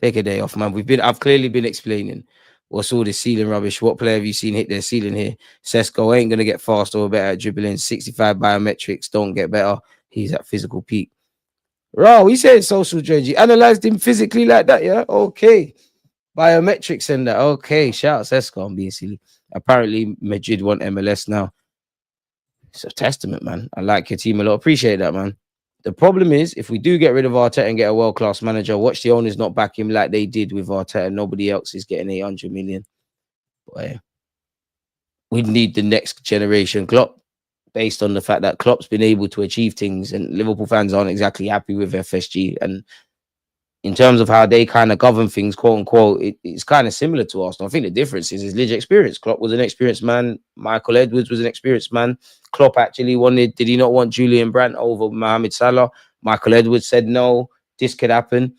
Take a day off, man. I've clearly been explaining what's all this ceiling rubbish. What player have you seen hit their ceiling here? Sesko ain't going to get faster or better at dribbling. 65 biometrics don't get better. He's at physical peak. Bro, he said social judge. You analyzed him physically like that, yeah? Okay. Biometrics and that. Okay. Shout out Sesko. I'm being silly. Apparently, Madrid want MLS now. It's a testament, man. I like your team a lot. Appreciate that, man. The problem is, if we do get rid of Arteta and get a world-class manager, watch the owners not back him like they did with Arteta. Nobody else is getting 800 million. Boy, we need the next generation Klopp, based on the fact that Klopp's been able to achieve things, and Liverpool fans aren't exactly happy with FSG. And in terms of how they kind of govern things, quote unquote, it's kind of similar to Arsenal. I think the difference is his legit experience. Klopp was an experienced man. Michael Edwards was an experienced man. Klopp actually did he not want Julian Brandt over Mohamed Salah? Michael Edwards said no, this could happen.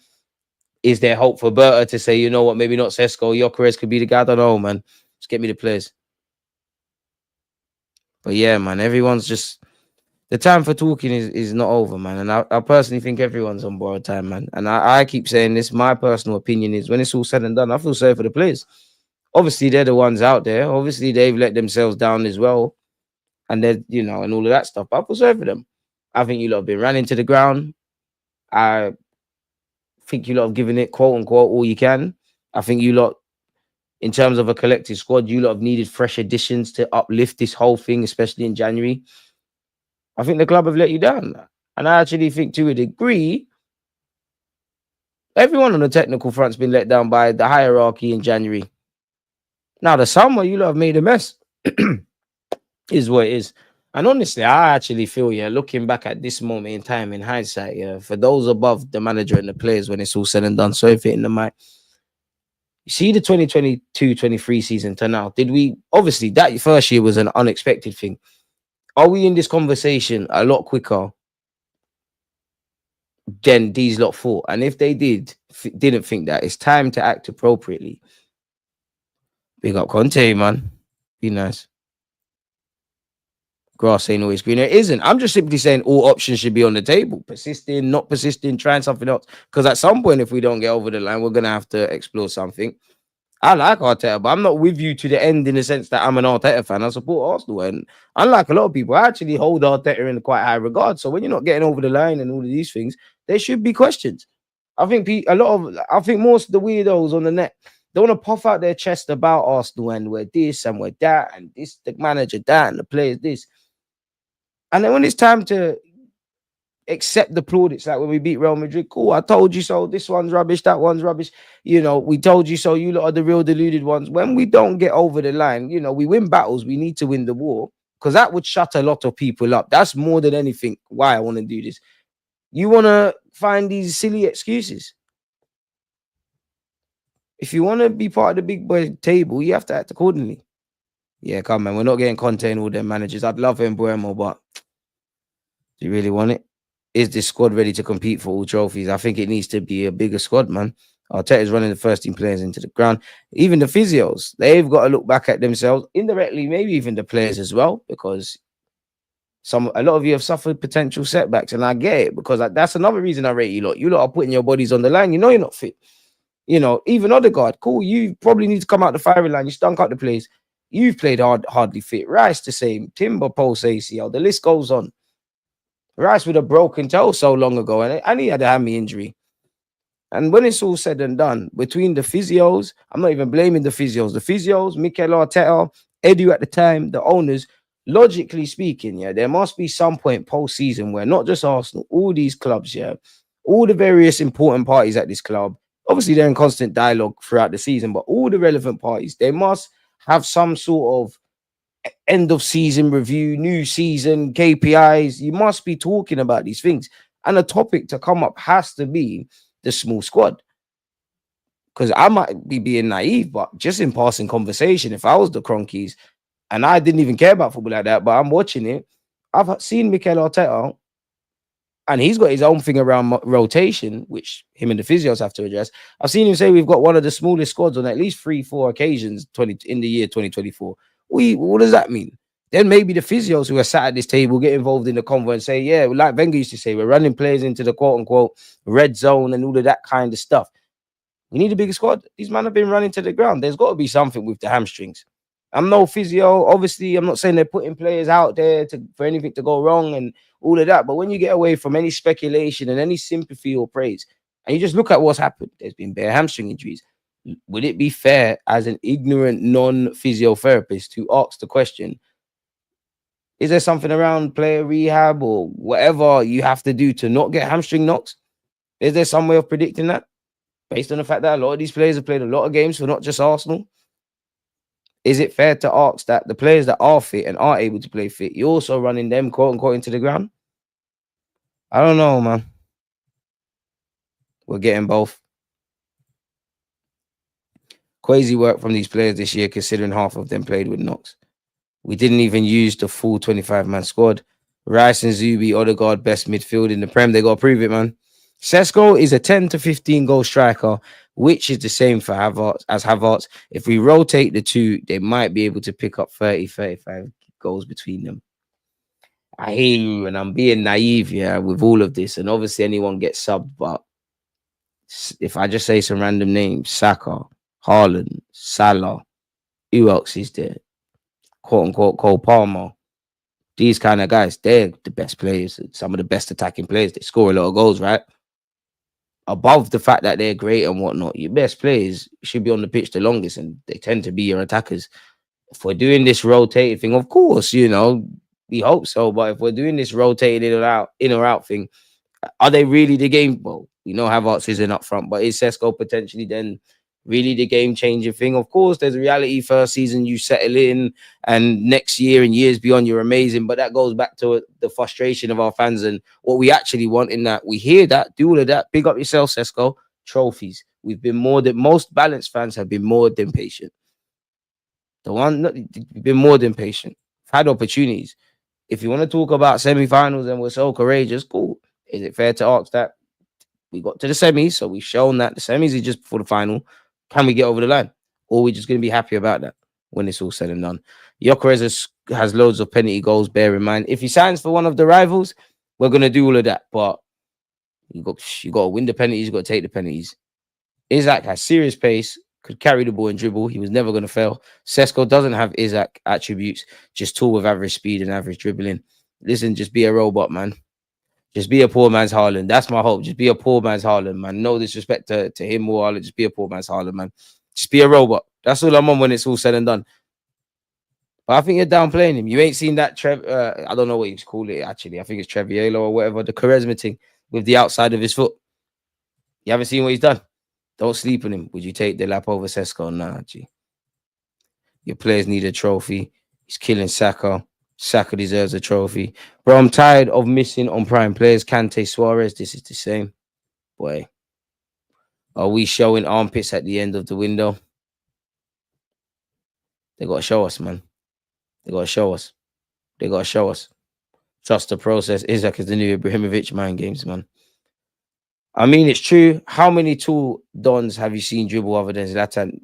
Is there hope for Berta to say, you know what, maybe not Sesko, Gyokeres could be the guy? I don't know, man. Just get me the players. But yeah, man, everyone's just... The time for talking is not over, man. And I personally think everyone's on borrowed time, man. And I keep saying this. My personal opinion is, when it's all said and done, I feel sorry for the players. Obviously, they're the ones out there. Obviously, they've let themselves down as well. And they're, and all of that stuff. But I feel sorry for them. I think you lot have been ran into the ground. I think you lot have given it, quote unquote, all you can. I think you lot, in terms of a collective squad, you lot have needed fresh additions to uplift this whole thing, especially in January. I think the club have let you down. And I actually think, to a degree, everyone on the technical front's been let down by the hierarchy in January. Now, the summer, you lot have made a mess. Is what it is. And honestly, I actually feel, looking back at this moment in time, in hindsight, for those above the manager and the players, when it's all said and done, sorry for hitting the mic. You see the 2022-23 season turn out. Obviously, that first year was an unexpected thing. Are we in this conversation a lot quicker than these lot thought? And if they didn't think that, it's time to act appropriately. Big up Conte, man. Be nice. Grass ain't always greener. It isn't. I'm just simply saying all options should be on the table. Persisting, not persisting, trying something else. Because at some point, if we don't get over the line, we're gonna have to explore something. I like Arteta, but I'm not with you to the end in the sense that I'm an Arteta fan. I support Arsenal, and unlike a lot of people, I actually hold Arteta in quite high regard. So when you're not getting over the line and all of these things, there should be questions. I think I think most of the weirdos on the net, they want to puff out their chest about Arsenal and we're this and we're that and this, the manager that and the players this. And then when it's time to accept the plaudits, like when we beat Real Madrid, cool, I told you so. This one's rubbish, that one's rubbish. You know, we told you so. You lot are the real deluded ones. When we don't get over the line, you know, we win battles. We need to win the war because that would shut a lot of people up. That's more than anything why I want to do this. You want to find these silly excuses. If you want to be part of the big boy table, you have to act accordingly. Yeah, come man, we're not getting content all them managers. I'd love Embuemo, but do you really want it? Is this squad ready to compete for all trophies? I think it needs to be a bigger squad, man. Arteta is running the first team players into the ground. Even the physios, they've got to look back at themselves indirectly, maybe even the players as well, because a lot of you have suffered potential setbacks, and I get it because that's another reason I rate you lot. You lot are putting your bodies on the line. You know you're not fit. You know, even Odegaard, cool. You probably need to come out the firing line. You stunk out the plays. You've played hardly fit. Rice the same. Timber pulse ACL. The list goes on. Rice with a broken toe so long ago, and he had a hammy injury. And when it's all said and done, between the physios, I'm not even blaming the physios, Mikel Arteta, Edu at the time, the owners, logically speaking, yeah, there must be some point post-season where not just Arsenal, all these clubs, yeah, all the various important parties at this club, obviously they're in constant dialogue throughout the season, but all the relevant parties, they must have some sort of end of season review, new season, KPIs. You must be talking about these things. And a topic to come up has to be the small squad. Because I might be being naive, but just in passing conversation, if I was the Cronkies and I didn't even care about football like that, but I'm watching it, I've seen Mikel Arteta and he's got his own thing around rotation, which him and the physios have to address. I've seen him say we've got one of the smallest squads on at least 3-4 occasions in the year 2024. What does that mean? Then maybe the physios who are sat at this table get involved in the convo and say, yeah, like Wenger used to say, we're running players into the quote unquote red zone and all of that kind of stuff. We need a bigger squad. These men have been running to the ground. There's got to be something with the hamstrings. I'm no physio. Obviously, I'm not saying they're putting players out there for anything to go wrong and all of that. But when you get away from any speculation and any sympathy or praise, and you just look at what's happened, there's been bare hamstring injuries. Would it be fair as an ignorant non-physiotherapist to ask the question, is there something around player rehab or whatever you have to do to not get hamstring knocks? Is there some way of predicting that? Based on the fact that a lot of these players have played a lot of games for not just Arsenal? Is it fair to ask that the players that are fit and are able to play fit, you're also running them, quote unquote, into the ground? I don't know, man. We're getting both. Crazy work from these players this year, considering half of them played with knocks. We didn't even use the full 25-man squad. Rice and Zubi, Odegaard, best midfield in the Prem. They got to prove it, man. Sesko is a 10 to 15 goal striker, which is the same for Havertz. If we rotate the two, they might be able to pick up 30, 35 goals between them. I hear you, and I'm being naive, yeah, with all of this. And obviously, anyone gets subbed, but if I just say some random names, Saka, Haaland, Salah, who else is there? Quote unquote, Cole Palmer. These kind of guys, they're the best players, some of the best attacking players. They score a lot of goals, right? Above the fact that they're great and whatnot, your best players should be on the pitch the longest, and they tend to be your attackers. If we're doing this rotated thing, of course, you know, we hope so. But if we're doing this rotated in or out thing, are they really the game? Well, we know Havertz isn't up front, but is Sesko potentially then really the game-changing thing? Of course, there's a reality. First season, you settle in, and next year and years beyond, you're amazing. But that goes back to the frustration of our fans and what we actually want in that. We hear that, do all of that. Big up yourself, Sesko. Trophies. We've been most balanced fans have been more than patient. Been more than patient. Had opportunities. If you want to talk about semi-finals and we're so courageous, cool. Is it fair to ask that? We got to the semis, so we've shown that the semis is just before the final. Can we get over the line? Or are we just going to be happy about that when it's all said and done? Gyokeres has loads of penalty goals, bear in mind. If he signs for one of the rivals, we're going to do all of that. But you got to win the penalties, you got to take the penalties. Isaac has serious pace, could carry the ball and dribble. He was never going to fail. Sesko doesn't have Isaac attributes, just tall with average speed and average dribbling. Listen, just be a robot, man. Just be a poor man's Haaland. That's my hope. Just be a poor man's Haaland, man. No disrespect to him or Haaland. Just be a poor man's Haaland, man. Just be a robot. That's all I'm on when it's all said and done. But I think you're downplaying him. You ain't seen that I don't know what you call it, actually. I think it's Trevielo or whatever, the charisma thing with the outside of his foot. You haven't seen what he's done. Don't sleep on him. Would you take the lap over Sesko? Nah, G. Your players need a trophy. He's killing Saka. Saka deserves a trophy. Bro, I'm tired of missing on prime players. Kante, Suarez, this is the same. Boy. Are we showing armpits at the end of the window? They got to show us, man. They got to show us. They got to show us. Trust the process. Isaac is the new Ibrahimovic, mind games, man. I mean, it's true. How many tall dons have you seen dribble other than Zlatan?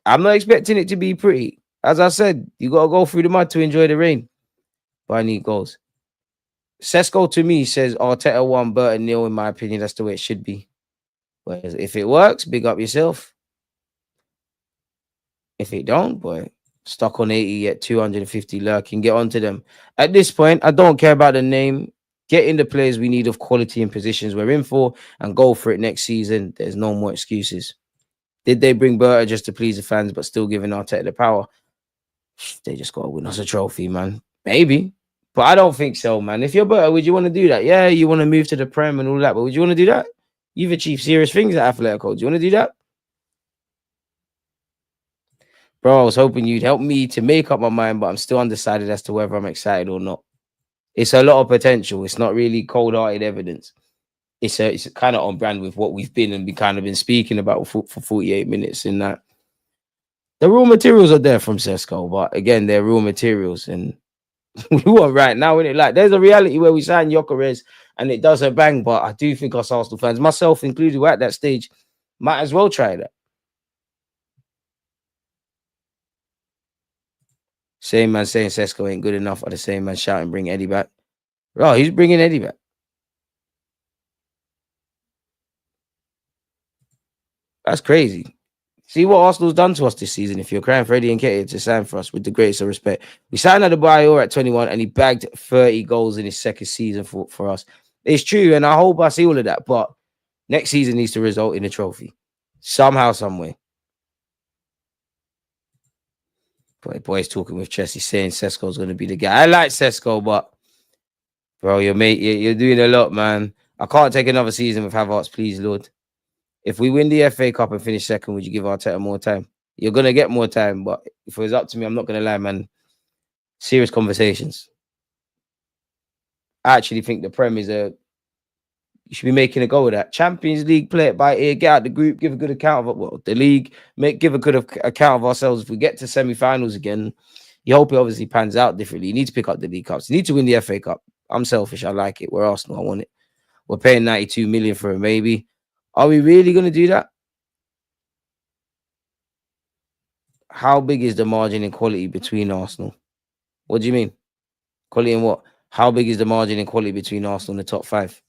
I'm not expecting it to be pretty. As I said, you got to go through the mud to enjoy the rain. But I need goals. Sesko, to me, says Arteta 1, Berta 0, in my opinion. That's the way it should be. Whereas if it works, big up yourself. If it don't, boy, stuck on 80 at 250 lurking. Get onto them. At this point, I don't care about the name. Get in the players we need of quality and positions we're in for and go for it next season. There's no more excuses. Did they bring Berta just to please the fans but still giving Arteta the power? They just got to win us a trophy, man. Maybe. But I don't think so, man. If you're Berta, would you want to do that? Yeah, you want to move to the Prem and all that, but would you want to do that? You've achieved serious things at Atletico. Do you want to do that? Bro, I was hoping you'd help me to make up my mind, but I'm still undecided as to whether I'm excited or not. It's a lot of potential. It's not really cold-hearted evidence. It's kind of on brand with what we've been speaking about for 48 minutes in that. The raw materials are there from Sesko, but again, they're raw materials, and we want right now, isn't it? Like, there's a reality where we sign Gyokeres and it does a bang, but I do think us Arsenal fans, myself included, we're at that stage, might as well try that. Same man saying Sesko ain't good enough, or the same man shouting, bring Eddie back. Bro, he's bringing Eddie back. That's crazy. See what Arsenal's done to us this season. If you're crying for Eddie and Nketiah to sign for us, with the greatest of respect. We signed Adebayor at 21 and he bagged 30 goals in his second season for us. It's true, and I hope I see all of that, but next season needs to result in a trophy. Somehow, some way. Boy's talking with Chelsea, saying Sesko's going to be the guy. I like Sesko, but bro, you're doing a lot, man. I can't take another season with Havertz, please, Lord. If we win the FA Cup and finish second, would you give Arteta more time? You're going to get more time, but if it was up to me, I'm not going to lie, man. Serious conversations. I actually think the Prem is you should be making a go of that. Champions League, play it by ear, get out the group, give a good account of the league, give a good account of ourselves. If we get to semi-finals again, you hope it obviously pans out differently. You need to pick up the League Cups. You need to win the FA Cup. I'm selfish. I like it. We're Arsenal. I want it. We're paying 92 million for it, maybe. Are we really going to do that? How big is the margin in quality between Arsenal? What do you mean? Quality in what? How big is the margin in quality between Arsenal and the top five?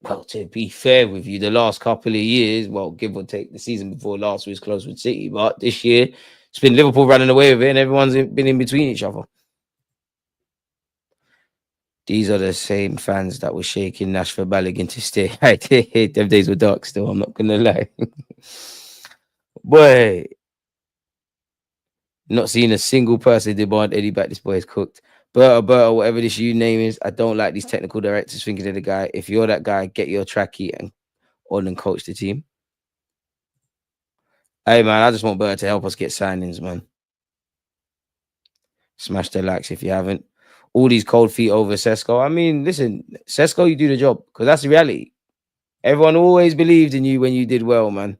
Well, to be fair with you, the last couple of years, well, give or take, the season before last was close with City, but this year it's been Liverpool running away with it, and everyone's been in between each other. These are the same fans that were shaking Nashville Balogun to stay. Them days were dark still, I'm not going to lie. Boy, not seeing a single person demand Eddie back. This boy is cooked. Berta, whatever this you name is, I don't like these technical directors thinking they're the guy. If you're that guy, get your trackie and on and coach the team. Hey, man, I just want Berta to help us get signings, man. Smash the likes if you haven't. All these cold feet over Sesko. I mean, listen, Sesko, you do the job because that's the reality. Everyone always believed in you when you did well, man.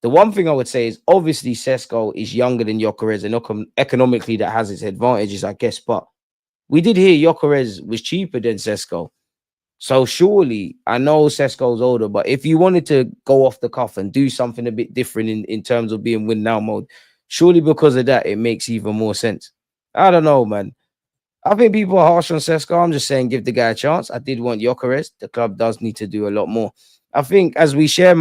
The one thing I would say is obviously Sesko is younger than Gyokeres, and economically that has its advantages, I guess. But we did hear Gyokeres was cheaper than Sesko. So surely, I know Sesko's older, but if you wanted to go off the cuff and do something a bit different in terms of being win now mode, surely because of that, it makes even more sense. I don't know, man. I think people are harsh on Sesko. I'm just saying, give the guy a chance. I did want Gyokeres. The club does need to do a lot more. I think as I share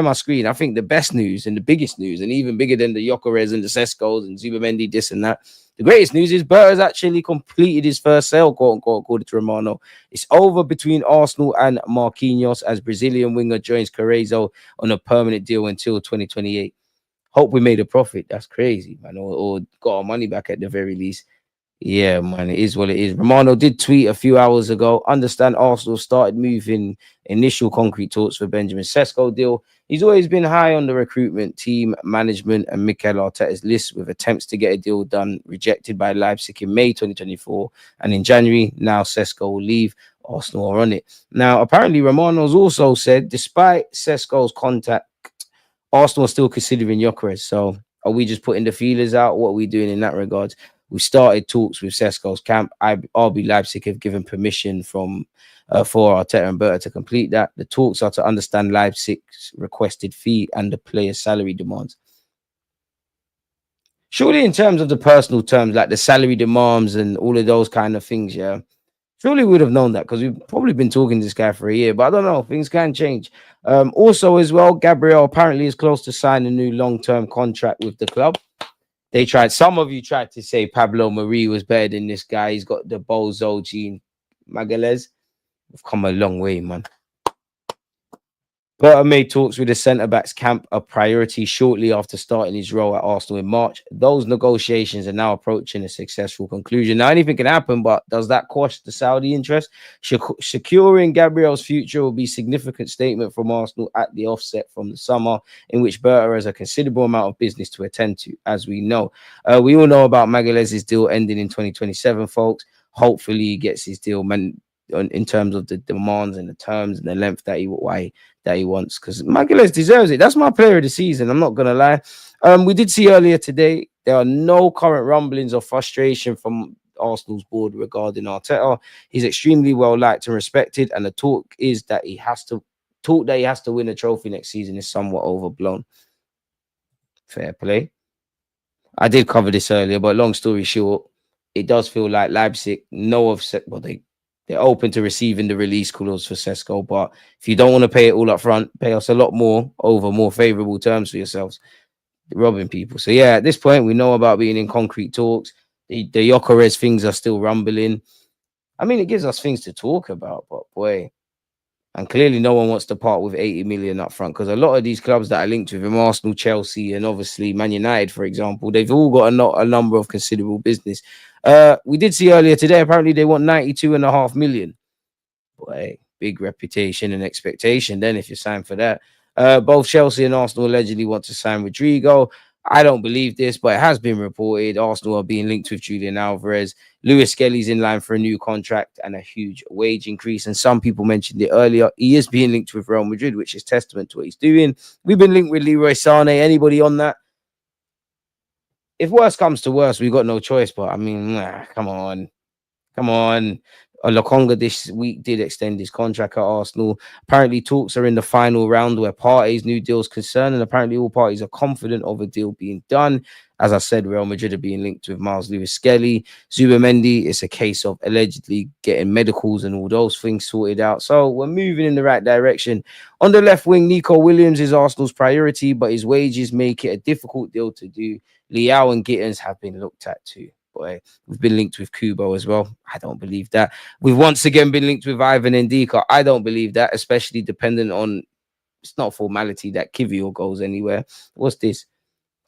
my screen, I think the best news and the biggest news, and even bigger than the Gyokeres and the Seskos and Zubamendi, this and that, the greatest news is Berta has actually completed his first sale, quote unquote, according to Romano. It's over between Arsenal and Marquinhos as Brazilian winger joins Carrezo on a permanent deal until 2028. Hope we made a profit. That's crazy, man, or got our money back at the very least. Yeah, man, it is what it is. Romano did tweet a few hours ago. Understand Arsenal started moving initial concrete talks for Benjamin Sesko deal. He's always been high on the recruitment team, management, and Mikel Arteta's list with attempts to get a deal done, rejected by Leipzig in May 2024. And in January, now Sesko will leave. Arsenal are on it. Now, apparently, Romano's also said, despite Sesko's contact, Arsenal are still considering Gyokeres. So are we just putting the feelers out? What are we doing in that regard? We started talks with Sesko's camp. RB Leipzig have given permission for Arteta and Berta to complete that. The talks are to understand Leipzig's requested fee and the player's salary demands. Surely in terms of the personal terms, like the salary demands and all of those kind of things, yeah, surely we would have known that because we've probably been talking to this guy for a year, but I don't know. Things can change. Also, as well, Gabriel apparently is close to sign a new long-term contract with the club. Some of you tried to say Pablo Mari was better than this guy. He's got the bozo gene. Magalhães. We've come a long way, man. Berta made talks with the centre-backs camp a priority shortly after starting his role at Arsenal in March. Those negotiations are now approaching a successful conclusion. Now, anything can happen, but does that quash the Saudi interest? Securing Gabriel's future will be a significant statement from Arsenal at the offset from the summer, in which Berta has a considerable amount of business to attend to, as we know. We all know about Magalhães' deal ending in 2027, folks. Hopefully, he gets his deal in terms of the demands and the terms and the length that he wants, because Magalhães deserves it. That's my player of the season. I'm not gonna lie. We did see earlier today there are no current rumblings of frustration from Arsenal's board regarding Arteta. He's extremely well liked and respected, and the talk that he has to win a trophy next season is somewhat overblown. Fair play. I did cover this earlier, but long story short, it does feel like Leipzig they're open to receiving the release clause for Sesko, but if you don't want to pay it all up front, pay us a lot more over more favorable terms for yourselves. They're robbing people. So yeah, at this point, we know about being in concrete talks. The Gyokeres things are still rumbling. I mean, it gives us things to talk about, but boy, and clearly no one wants to part with 80 million up front, because a lot of these clubs that are linked with him, Arsenal, Chelsea, and obviously Man United, for example, they've all got a number of considerable business. We did see earlier today, apparently they want 92.5 million. Boy, big reputation and expectation then if you sign for that. Both Chelsea and Arsenal allegedly want to sign Rodrigo. I don't believe this, but it has been reported Arsenal are being linked with Julian Alvarez. Lewis Skelly's in line for a new contract and a huge wage increase. And some people mentioned it earlier. He is being linked with Real Madrid, which is testament to what he's doing. We've been linked with Leroy Sané. Anybody on that? If worse comes to worse, we've got no choice. But I mean, come on. Lokonga this week did extend his contract at Arsenal. Apparently, talks are in the final round where parties' new deals concerned, and apparently all parties are confident of a deal being done. As I said, Real Madrid are being linked with Miles Lewis Skelly. Zubamendi, it's a case of allegedly getting medicals and all those things sorted out. So we're moving in the right direction. On the left wing, Nico Williams is Arsenal's priority, but his wages make it a difficult deal to do. Leao and Gittins have been looked at too. Boy, we've been linked with Kubo as well. I don't believe that. We've once again been linked with Ivan Ndika. I don't believe that, especially dependent on, it's not formality that Kivio goes anywhere. What's this?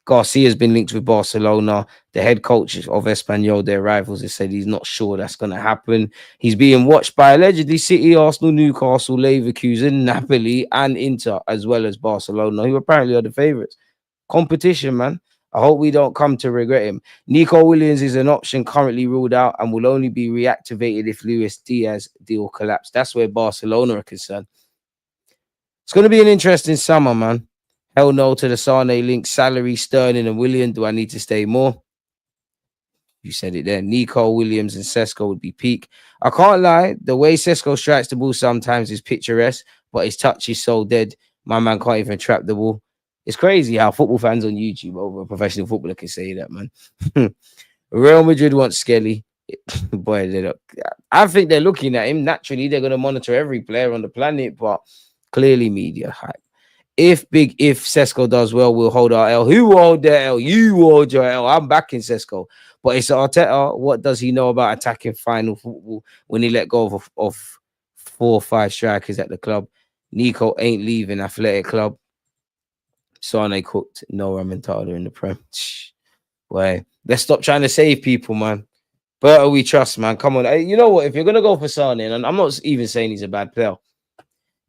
Garcia's been linked with Barcelona. The head coach of Espanyol, their rivals, has said he's not sure that's going to happen. He's being watched by allegedly City, Arsenal, Newcastle, Leverkusen, Napoli, and Inter, as well as Barcelona, who apparently are the favourites. Competition, man. I hope we don't come to regret him. Nico Williams is an option currently ruled out and will only be reactivated if Luis Diaz deal collapse. That's where Barcelona are concerned. It's going to be an interesting summer, man. Hell no to the Sane link. Salary, Sterling and William. Do I need to stay more? You said it there. Nico, Williams, and Sesko would be peak. I can't lie. The way Sesko strikes the ball sometimes is picturesque, but his touch is so dead. My man can't even trap the ball. It's crazy how football fans on YouTube over a professional footballer can say that, man. Real Madrid wants Skelly. Boy, I think they're looking at him. Naturally, they're going to monitor every player on the planet, but clearly media hype. If Sesko does well, we'll hold our L. Who will hold their L? You hold your L. I'm backing Sesko. But it's Arteta. What does he know about attacking final football when he let go of 4 or 5 strikers at the club? Nico ain't leaving Athletic Club. Sane cooked. No remontada in the Prem. Boy, let's stop trying to save people, man. Berta, we trust, man. Come on. You know what? If you're going to go for Sane, and I'm not even saying he's a bad player,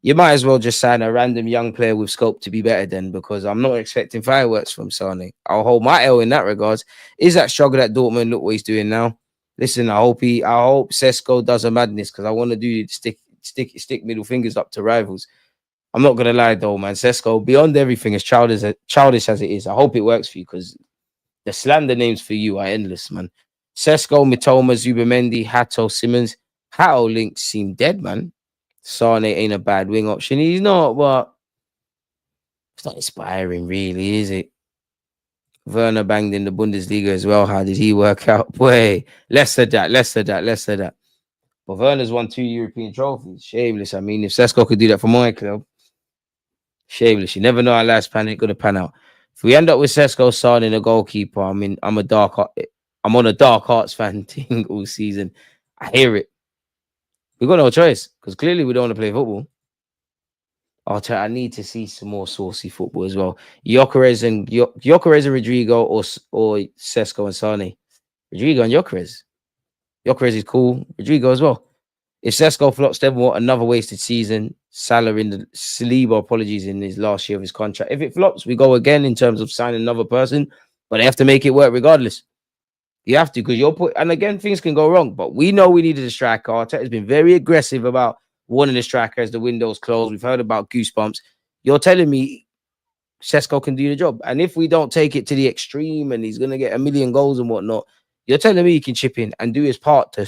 you might as well just sign a random young player with scope to be better than, because I'm not expecting fireworks from Sane. I'll hold my L in that regards. Is that struggle at Dortmund? Look what he's doing now. Listen, I hope Sesko does a madness, because I want to do stick middle fingers up to rivals. I'm not gonna lie though, man. Sesko, beyond everything, as childish as it is, I hope it works for you, because the slander names for you are endless, man. Sesko, Mitoma, Zubamendi, Hato, Simmons. Hato links seem dead, man. Sane ain't a bad wing option. He's not, but it's not inspiring, really, is it? Werner banged in the Bundesliga as well. How did he work out? Boy, less of that. But Werner's won 2 European trophies. Shameless. I mean, if Sesko could do that for my club, shameless. You never know how last pan ain't gonna pan out. If we end up with Sesko, Sane, and a goalkeeper, I'm on a dark hearts fan thing all season. I hear it. We got no choice, because clearly we don't want to play football. I need to see some more saucy football as well. Gyokeres and Rodrigo, or Sesko and Sane. Rodrigo and Gyokeres. Gyokeres is cool. Rodrigo as well. If Sesko flops, then what? Another wasted season. Salah apologies, in his last year of his contract. If it flops, we go again in terms of signing another person, but they have to make it work regardless. You have to, because and again, things can go wrong, but we know we needed a striker. Arteta has been very aggressive about wanting a striker as the window's closed. We've heard about goosebumps. You're telling me Šeško can do the job, and if we don't take it to the extreme and he's going to get 1 million goals and whatnot, you're telling me he can chip in and do his part to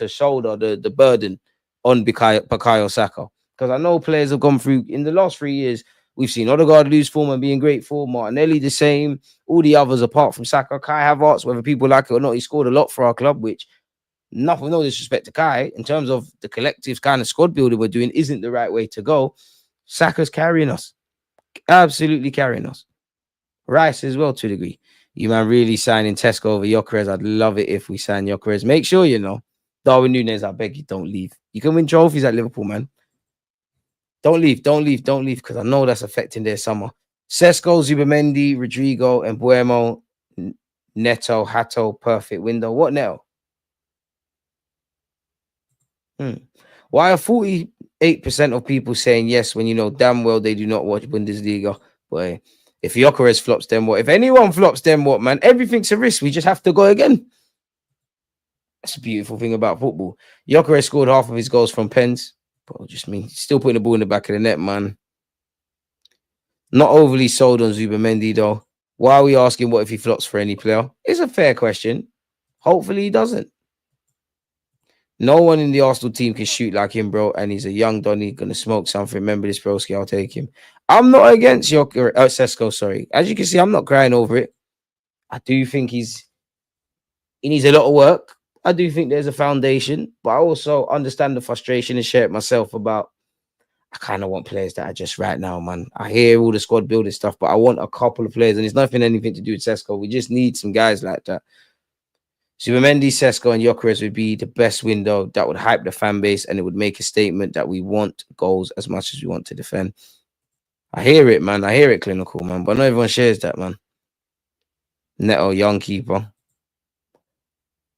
shoulder the burden on Bukayo Saka. Because I know players have gone through, in the last 3 years, we've seen Odegaard lose form and be in great form. Martinelli the same. All the others apart from Saka. Kai Havertz, whether people like it or not, he scored a lot for our club, which, no disrespect to Kai, in terms of the collective kind of squad building we're doing, isn't the right way to go. Saka's carrying us. Absolutely carrying us. Rice as well, to a degree. You man really signing Sesko over Gyokeres. I'd love it if we sign Gyokeres. Make sure, Darwin Núñez, I beg you, don't leave. You can win trophies at Liverpool, man. Don't leave, because I know that's affecting their summer. Sesko, Zubamendi, Rodrigo, and Buemo, Neto, Hato, perfect window. What now? Why are 48% of people saying yes when you know damn well they do not watch Bundesliga? Boy, if Gyokeres flops, then what? If anyone flops, then what, man? Everything's a risk. We just have to go again. That's a beautiful thing about football. Gyokeres scored half of his goals from pens. But just me, still putting the ball in the back of the net, man. Not overly sold on Zubamendi, though. Why are we asking what if he flops for any player? It's a fair question. Hopefully he doesn't. No one in the Arsenal team can shoot like him, bro. And he's a young Donny, gonna smoke something. Remember this, broski. I'll take him. I'm not against Sesko, sorry. As you can see, I'm not crying over it. I do think he needs a lot of work. I do think there's a foundation, but I also understand the frustration and share it myself about, I kind of want players that are just right now, man. I hear all the squad building stuff, but I want a couple of players, and it's anything to do with Sesko. We just need some guys like that. Zubamendi, Sesko, and Gyokeres would be the best window that would hype the fan base, and it would make a statement that we want goals as much as we want to defend. I hear it, man. I hear it, clinical, man. But not everyone shares that, man. Neto, young keeper.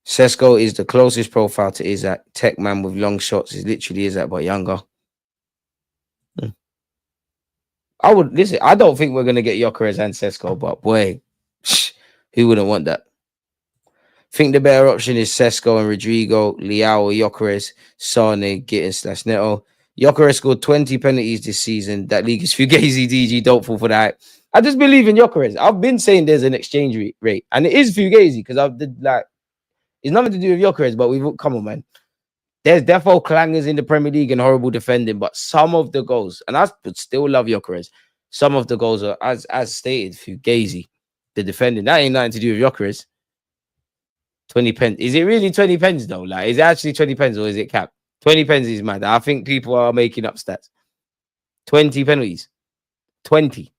Sesko is the closest profile to Isaac. Tech man with long shots is literally Isaac, but younger. I don't think we're going to get Gyokeres and Sesko, but boy, who wouldn't want that? Think the better option is Sesko and Rodrigo, Leao, Gyokeres, Sane, Gittins / Neto. Gyokeres scored 20 penalties this season. That league is fugazi, DG. Don't fall for that. I just believe in Gyokeres. I've been saying there's an exchange rate, and it is Fugazi because I've did like it's nothing to do with Gyokeres, but we've come on, man. There's defo clangers in the Premier League and horrible defending, but some of the goals, and I would still love Gyokeres. Some of the goals are as stated, Fugazi. The defending that ain't nothing to do with Gyokeres. 20 pence. Is it really 20 pence though? Like, is it actually 20 pence or is it cap? 20 pence is mad. I think people are making up stats. 20 penalties. 20.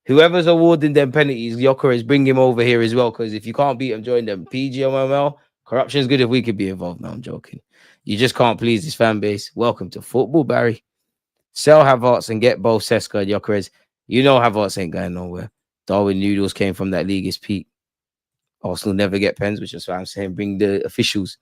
Whoever's awarding them penalties, Gyokeres, bring him over here as well. Because if you can't beat him, join them. PGMML, corruption's good if we could be involved. No, I'm joking. You just can't please this fan base. Welcome to football, Barry. Sell Havertz and get both Sesko and Gyokeres. You know Havertz ain't going nowhere. Darwin Noodles came from that league is peak. Arsenal never get pens, which is why I'm saying bring the officials.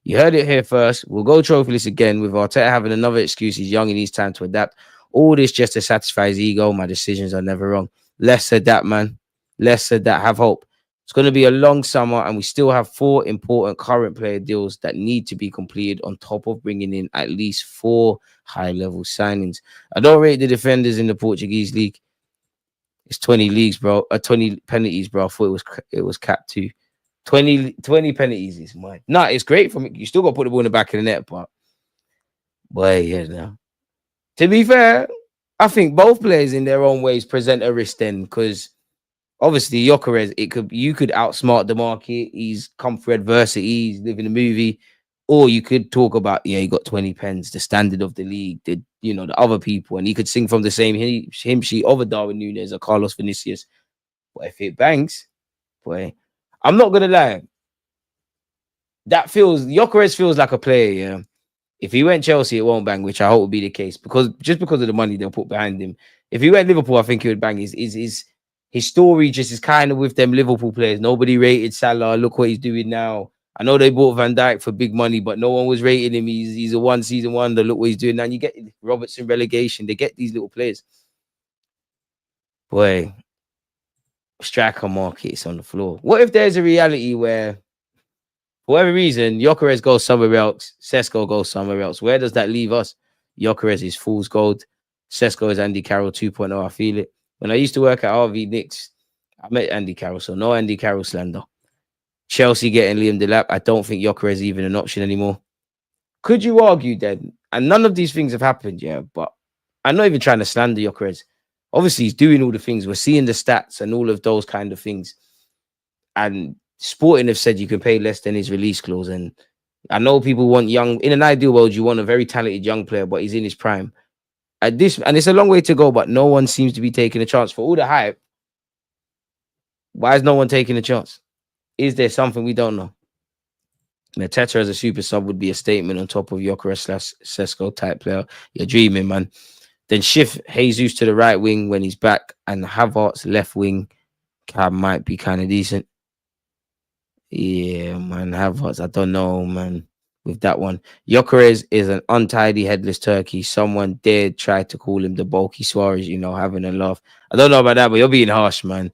You heard it here first. We'll go trophyless again with Arteta having another excuse. He's young and needs time to adapt. All this just to satisfy his ego. My decisions are never wrong. Less adapt, man. Less adapt. Have hope. It's going to be a long summer, and we still have 4 important current player deals that need to be completed on top of bringing in at least 4 high-level signings. I don't rate the defenders in the Portuguese league. It's 20 leagues, bro. 20 penalties, bro. I thought it was capped to 20 penalties is mine. Nah, it's great for me. You still got to put the ball in the back of the net, but boy, yeah, no. To be fair, I think both players in their own ways present a risk then, because obviously Gyokeres, you could outsmart the market. He's come through adversity. He's living a movie. Or you could talk about, yeah, he got 20 pens, the standard of the league, the other people, and he could sing from the same hymn sheet of a Darwin Núñez or Carlos Vinicius. But if it bangs, boy, I'm not gonna lie. Gyokeres feels like a player, yeah. If he went Chelsea, it won't bang, which I hope will be the case, because of the money they'll put behind him. If he went Liverpool, I think he would bang. His story just is kind of with them Liverpool players. Nobody rated Salah. Look what he's doing now. I know they bought Van Dijk for big money, but no one was rating him. He's a one season wonder. Look what he's doing now. And you get Robertson relegation. They get these little players. Boy, striker market is on the floor. What if there's a reality where, for whatever reason, Gyokeres goes somewhere else, Sesko goes somewhere else? Where does that leave us? Gyokeres is fool's gold. Sesko is Andy Carroll 2.0. I feel it. When I used to work at RV Knicks, I met Andy Carroll, so no Andy Carroll slander. Chelsea getting Liam Delap, I don't think Gyokeres is even an option anymore. Could you argue then? And none of these things have happened, yeah, but I'm not even trying to slander Gyokeres. Obviously, he's doing all the things. We're seeing the stats and all of those kind of things. And Sporting have said you can pay less than his release clause. And I know people want young. In an ideal world, you want a very talented young player, but he's in his prime. And it's a long way to go, but no one seems to be taking a chance. For all the hype, why is no one taking a chance? Is there something we don't know? Arteta as a super sub would be a statement on top of Gyokeres / Sesko type player. You're dreaming, man. Then shift Jesus to the right wing when he's back, and Havertz left wing might be kind of decent. Yeah, man, Havertz, I don't know, man, with that one. Gyokeres is an untidy headless turkey. Someone dared try to call him the bulky Suarez, having a laugh. I don't know about that, but you're being harsh, man.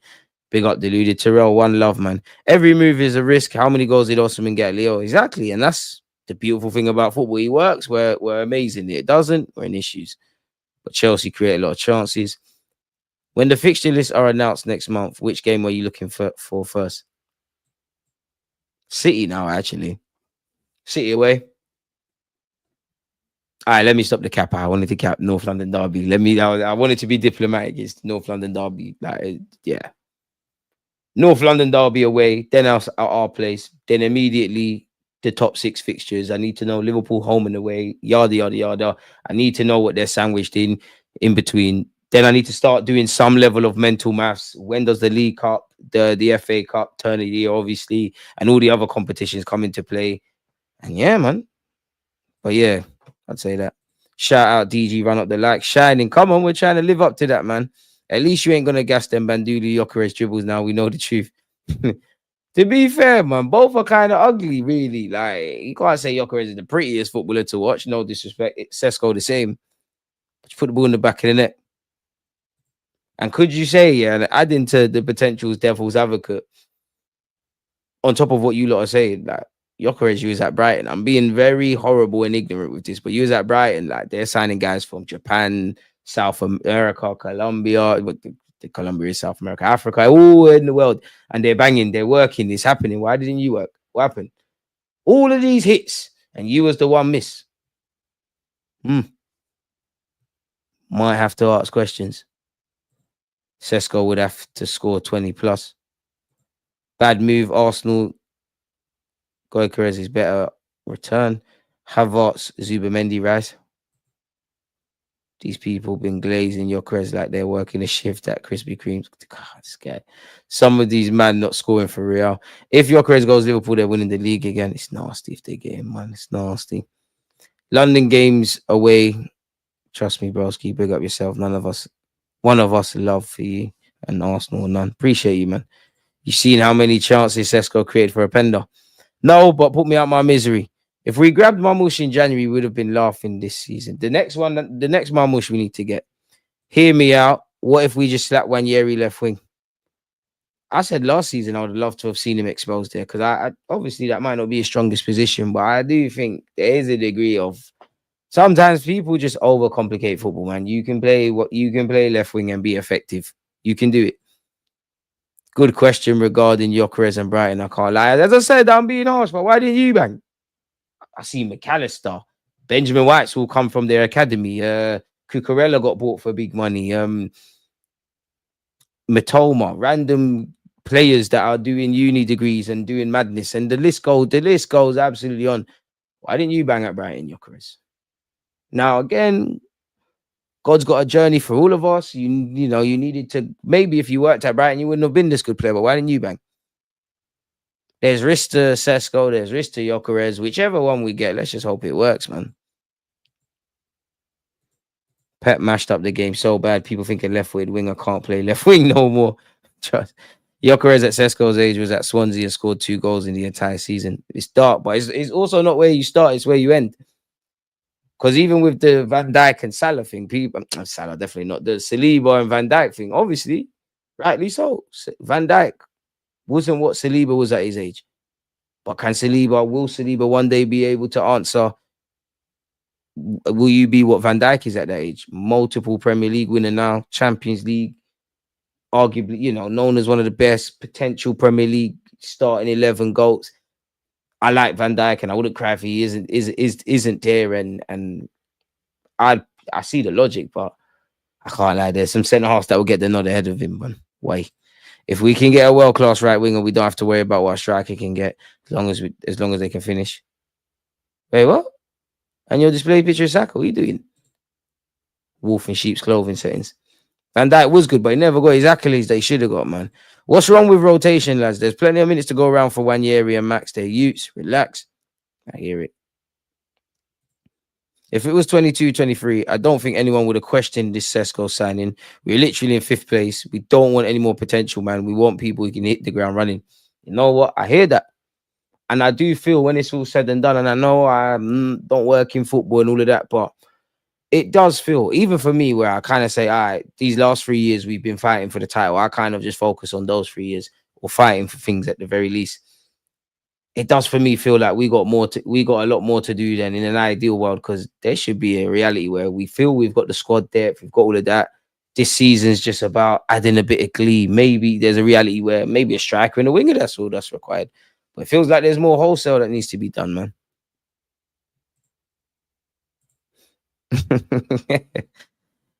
Big up Deluded. Terrell, one love, man. Every move is a risk. How many goals did Osman get, Leo? Exactly, and that's the beautiful thing about football. He works, we're amazing. It doesn't, we're in issues. But Chelsea create a lot of chances. When the fixture lists are announced next month, which game are you looking for first? City now, actually. City away. All right, let me stop the cap. I wanted to cap North London Derby. I wanted to be diplomatic. It's North London Derby. Yeah. North London Derby away, then us at our place, then immediately the top 6 fixtures. I need to know Liverpool home and away, yada, yada, yada. I need to know what they're sandwiched in between. Then I need to start doing some level of mental maths. When does the League Cup, the FA Cup, turn of the year, obviously, and all the other competitions come into play? And yeah, man. But yeah, I'd say that. Shout out DG, run up the like. Shining, come on, we're trying to live up to that, man. At least you ain't going to gas them Banduli Gyokeres dribbles now. We know the truth. To be fair, man, both are kind of ugly, really. Like, you can't say Gyokeres is the prettiest footballer to watch. No disrespect. Sesko the same. Just put the ball in the back of the net. And could you say, yeah, adding to the potential devil's advocate, on top of what you lot are saying, like, Gyokeres, you was at Brighton. I'm being very horrible and ignorant with this, but you was at Brighton. Like, they're signing guys from Japan, South America, Colombia. The Colombia is South America, Africa, all in the world. And they're banging, they're working, it's happening. Why didn't you work? What happened? All of these hits, and you was the one miss. Might have to ask questions. Sesko would have to score 20 plus. Bad move, Arsenal. Gyokeres is better return. Havertz, Zubamendi, Rice. These people been glazing Gyokeres like they're working a shift at Krispy Kremes. God, this guy. Some of these man not scoring for Real. If Gyokeres goes Liverpool, they're winning the league again. It's nasty if they get him, man. It's nasty. London games away. Trust me, broski. Big up yourself. One of us love for you, and Arsenal none. Appreciate you, man. You seen how many chances Sesko created for a pender? No, but put me out my misery. If we grabbed Marmoush in January, we would have been laughing this season. The next Marmoush we need to get. Hear me out. What if we just slap Wanyeri left wing? I said last season I would have loved to have seen him exposed there, because I obviously that might not be his strongest position, but I do think there is a degree of sometimes people just overcomplicate football, man. You can play left wing and be effective. You can do it. Good question regarding Gyokeres and Brighton. I can't lie. As I said, I'm being harsh, but why didn't you bang? I see McAllister. Benjamin White's will come from their academy. Cucurella got bought for big money. Matoma, random players that are doing uni degrees and doing madness. And the list goes absolutely on. Why didn't you bang at Brighton, Gyokeres? Now, again, God's got a journey for all of us. You needed to, maybe if you worked at Brighton, you wouldn't have been this good player, but why didn't you bang? There's risk to Sesko, there's risk to Gyokeres. Whichever one we get, let's just hope it works, man. Pep mashed up the game so bad, people thinking left-footed winger can't play left wing no more. Trust. Gyokeres at Sesko's age was at Swansea and scored 2 goals in the entire season. It's dark, but it's also not where you start, it's where you end. Because even with the Van Dijk and Salah thing, Salah definitely not, the Saliba and Van Dijk thing, obviously, rightly so. Van Dijk wasn't what Saliba was at his age. But will Saliba one day be able to answer, will you be what Van Dijk is at that age? Multiple Premier League winner now, Champions League, arguably, known as one of the best potential Premier League starting 11 goals. I like Van Dijk, and I wouldn't cry if he isn't there. And I see the logic, but I can't lie. There's some centre halves that will get the nod ahead of him. But wait, if we can get a world class right winger, we don't have to worry about what a striker can get as long as they can finish. Wait, what? And your display picture of Saka, what are you doing? Wolf in sheep's clothing settings. Van Dijk was good, but he never got his accolades that he should have got, man. What's wrong with rotation, lads? There's plenty of minutes to go around for Wanyeri and Max. They're Utes. Relax. I hear it. If it was 22, 23, I don't think anyone would have questioned this Sesko signing. We're literally in 5th place. We don't want any more potential, man. We want people who can hit the ground running. You know what? I hear that. And I do feel when it's all said and done, and I know I don't work in football and all of that, but it does feel, even for me, where I kind of say, all right, these last 3 years we've been fighting for the title. I kind of just focus on those 3 years, or fighting for things at the very least. It does for me feel like we got a lot more to do than in an ideal world, because there should be a reality where we feel we've got the squad depth, we've got all of that. This season's just about adding a bit of glee. Maybe there's a reality where maybe a striker and a winger, that's all that's required. But it feels like there's more wholesale that needs to be done, man.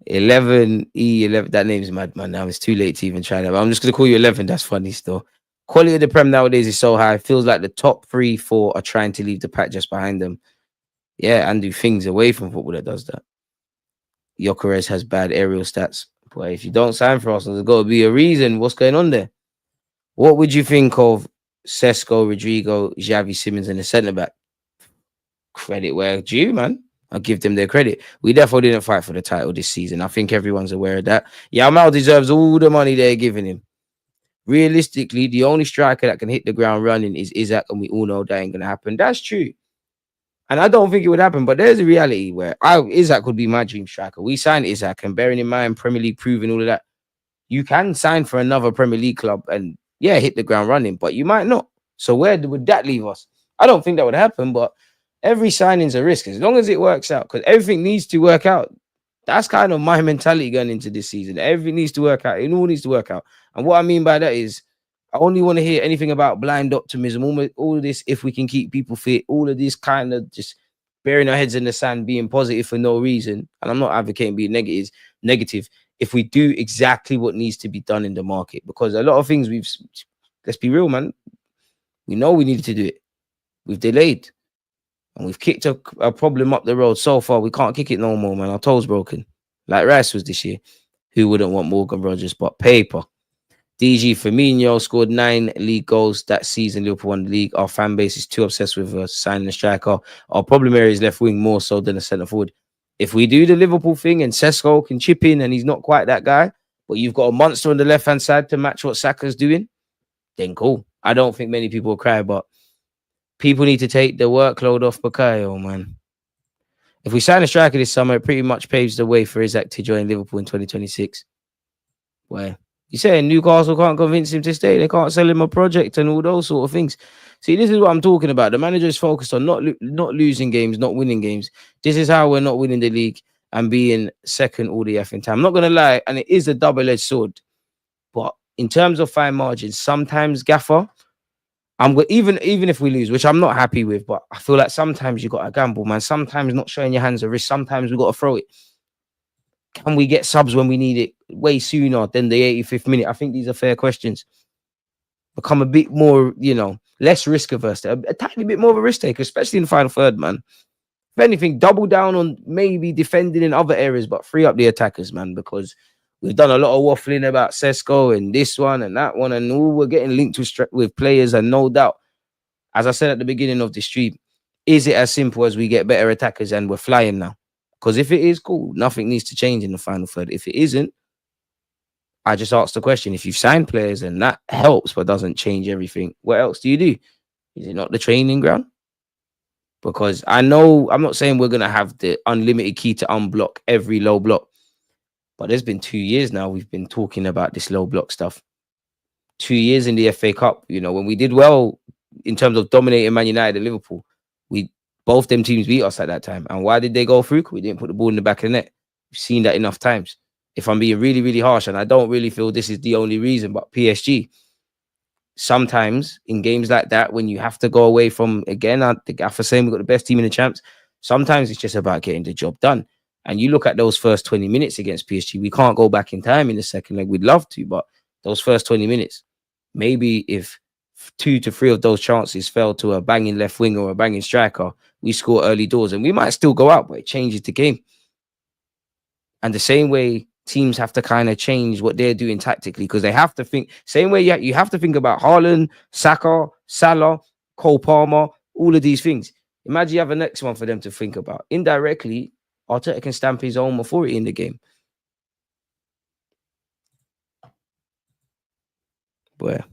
E11, that name's mad, man. Now it's too late to even try that. But I'm just gonna call you 11. That's funny still. Quality of the Prem nowadays is so high. It feels like the top 3, 4 are trying to leave the pack just behind them. Yeah, and do things away from football that does that. Gyokeres has bad aerial stats. Boy, if you don't sign for Arsenal, there's got to be a reason. What's going on there? What would you think of Sesko, Rodrigo, Xavi, Simmons, and the centre back? Credit where due, man. I'll give them their credit. We definitely didn't fight for the title this season. I think everyone's aware of that. Yamal deserves all the money they're giving him. Realistically, the only striker that can hit the ground running is Isak, and we all know that ain't going to happen. That's true. And I don't think it would happen, but there's a reality where Isak would be my dream striker. We signed Isak, and bearing in mind Premier League proving all of that, you can sign for another Premier League club and, yeah, hit the ground running, but you might not. So where would that leave us? I don't think that would happen, but every signing's a risk as long as it works out, because everything needs to work out. That's kind of my mentality going into this season. Everything needs to work out. It all needs to work out. And what I mean by that is I only want to hear anything about blind optimism, all of this, if we can keep people fit, all of this kind of just burying our heads in the sand, being positive for no reason. And I'm not advocating being negative. If we do exactly what needs to be done in the market, because a lot of things let's be real, man. We know we needed to do it. We've delayed. And we've kicked a problem up the road so far. We can't kick it no more, man. Our toes broken. Like Rice was this year. Who wouldn't want Morgan Rogers? But paper. DG Firmino scored 9 league goals that season. Liverpool won the league. Our fan base is too obsessed with signing a striker. Our problem area is left wing more so than a centre forward. If we do the Liverpool thing and Sesko can chip in and he's not quite that guy, but you've got a monster on the left-hand side to match what Saka's doing, then cool. I don't think many people will cry, but people need to take the workload off Bukayo, man. If we sign a striker this summer, it pretty much paves the way for Isaac to join Liverpool in 2026. Where you saying Newcastle can't convince him to stay? They can't sell him a project and all those sort of things. See, this is what I'm talking about. The manager is focused on not losing games, not winning games. This is how we're not winning the league and being second all the effing time. I'm not going to lie, and it is a double-edged sword. But in terms of fine margins, sometimes, Gaffer, even if we lose, which I'm not happy with, but I feel like sometimes you got to gamble, man. Sometimes not showing your hands a risk. Sometimes we got to throw it. Can we get subs when we need it way sooner than the 85th minute? I think these are fair questions. Become a bit more, less risk averse. A tiny bit more of a risk taker, especially in the final third, man. If anything, double down on maybe defending in other areas, but free up the attackers, man, because we've done a lot of waffling about Sesko and this one and that one, and all we're getting linked with players. And no doubt, as I said at the beginning of the stream, is it as simple as we get better attackers and we're flying now? Because if it is, cool, nothing needs to change in the final third. If it isn't, I just asked the question. If you've signed players and that helps but doesn't change everything, what else do you do? Is it not the training ground? Because I know, I'm not saying we're going to have the unlimited key to unblock every low block, but there's been 2 years now we've been talking about this low block stuff. 2 years in the FA Cup, when we did well in terms of dominating Man United and Liverpool, both them teams beat us at that time. And why did they go through? We didn't put the ball in the back of the net. We've seen that enough times. If I'm being really, really harsh, and I don't really feel this is the only reason, but PSG, sometimes in games like that, when you have to go away from, again, I think after saying we've got the best team in the champs, sometimes it's just about getting the job done. And you look at those first 20 minutes against PSG, we can't go back in time in the second leg. We'd love to, but those first 20 minutes, maybe if 2 to 3 of those chances fell to a banging left wing or a banging striker, we score early doors and we might still go out, but it changes the game. And the same way teams have to kind of change what they're doing tactically, because they have to think, same way you have to think about Haaland, Saka, Salah, Cole Palmer, all of these things. Imagine you have a next one for them to think about. Indirectly, Arteta can stamp his own authority in the game. But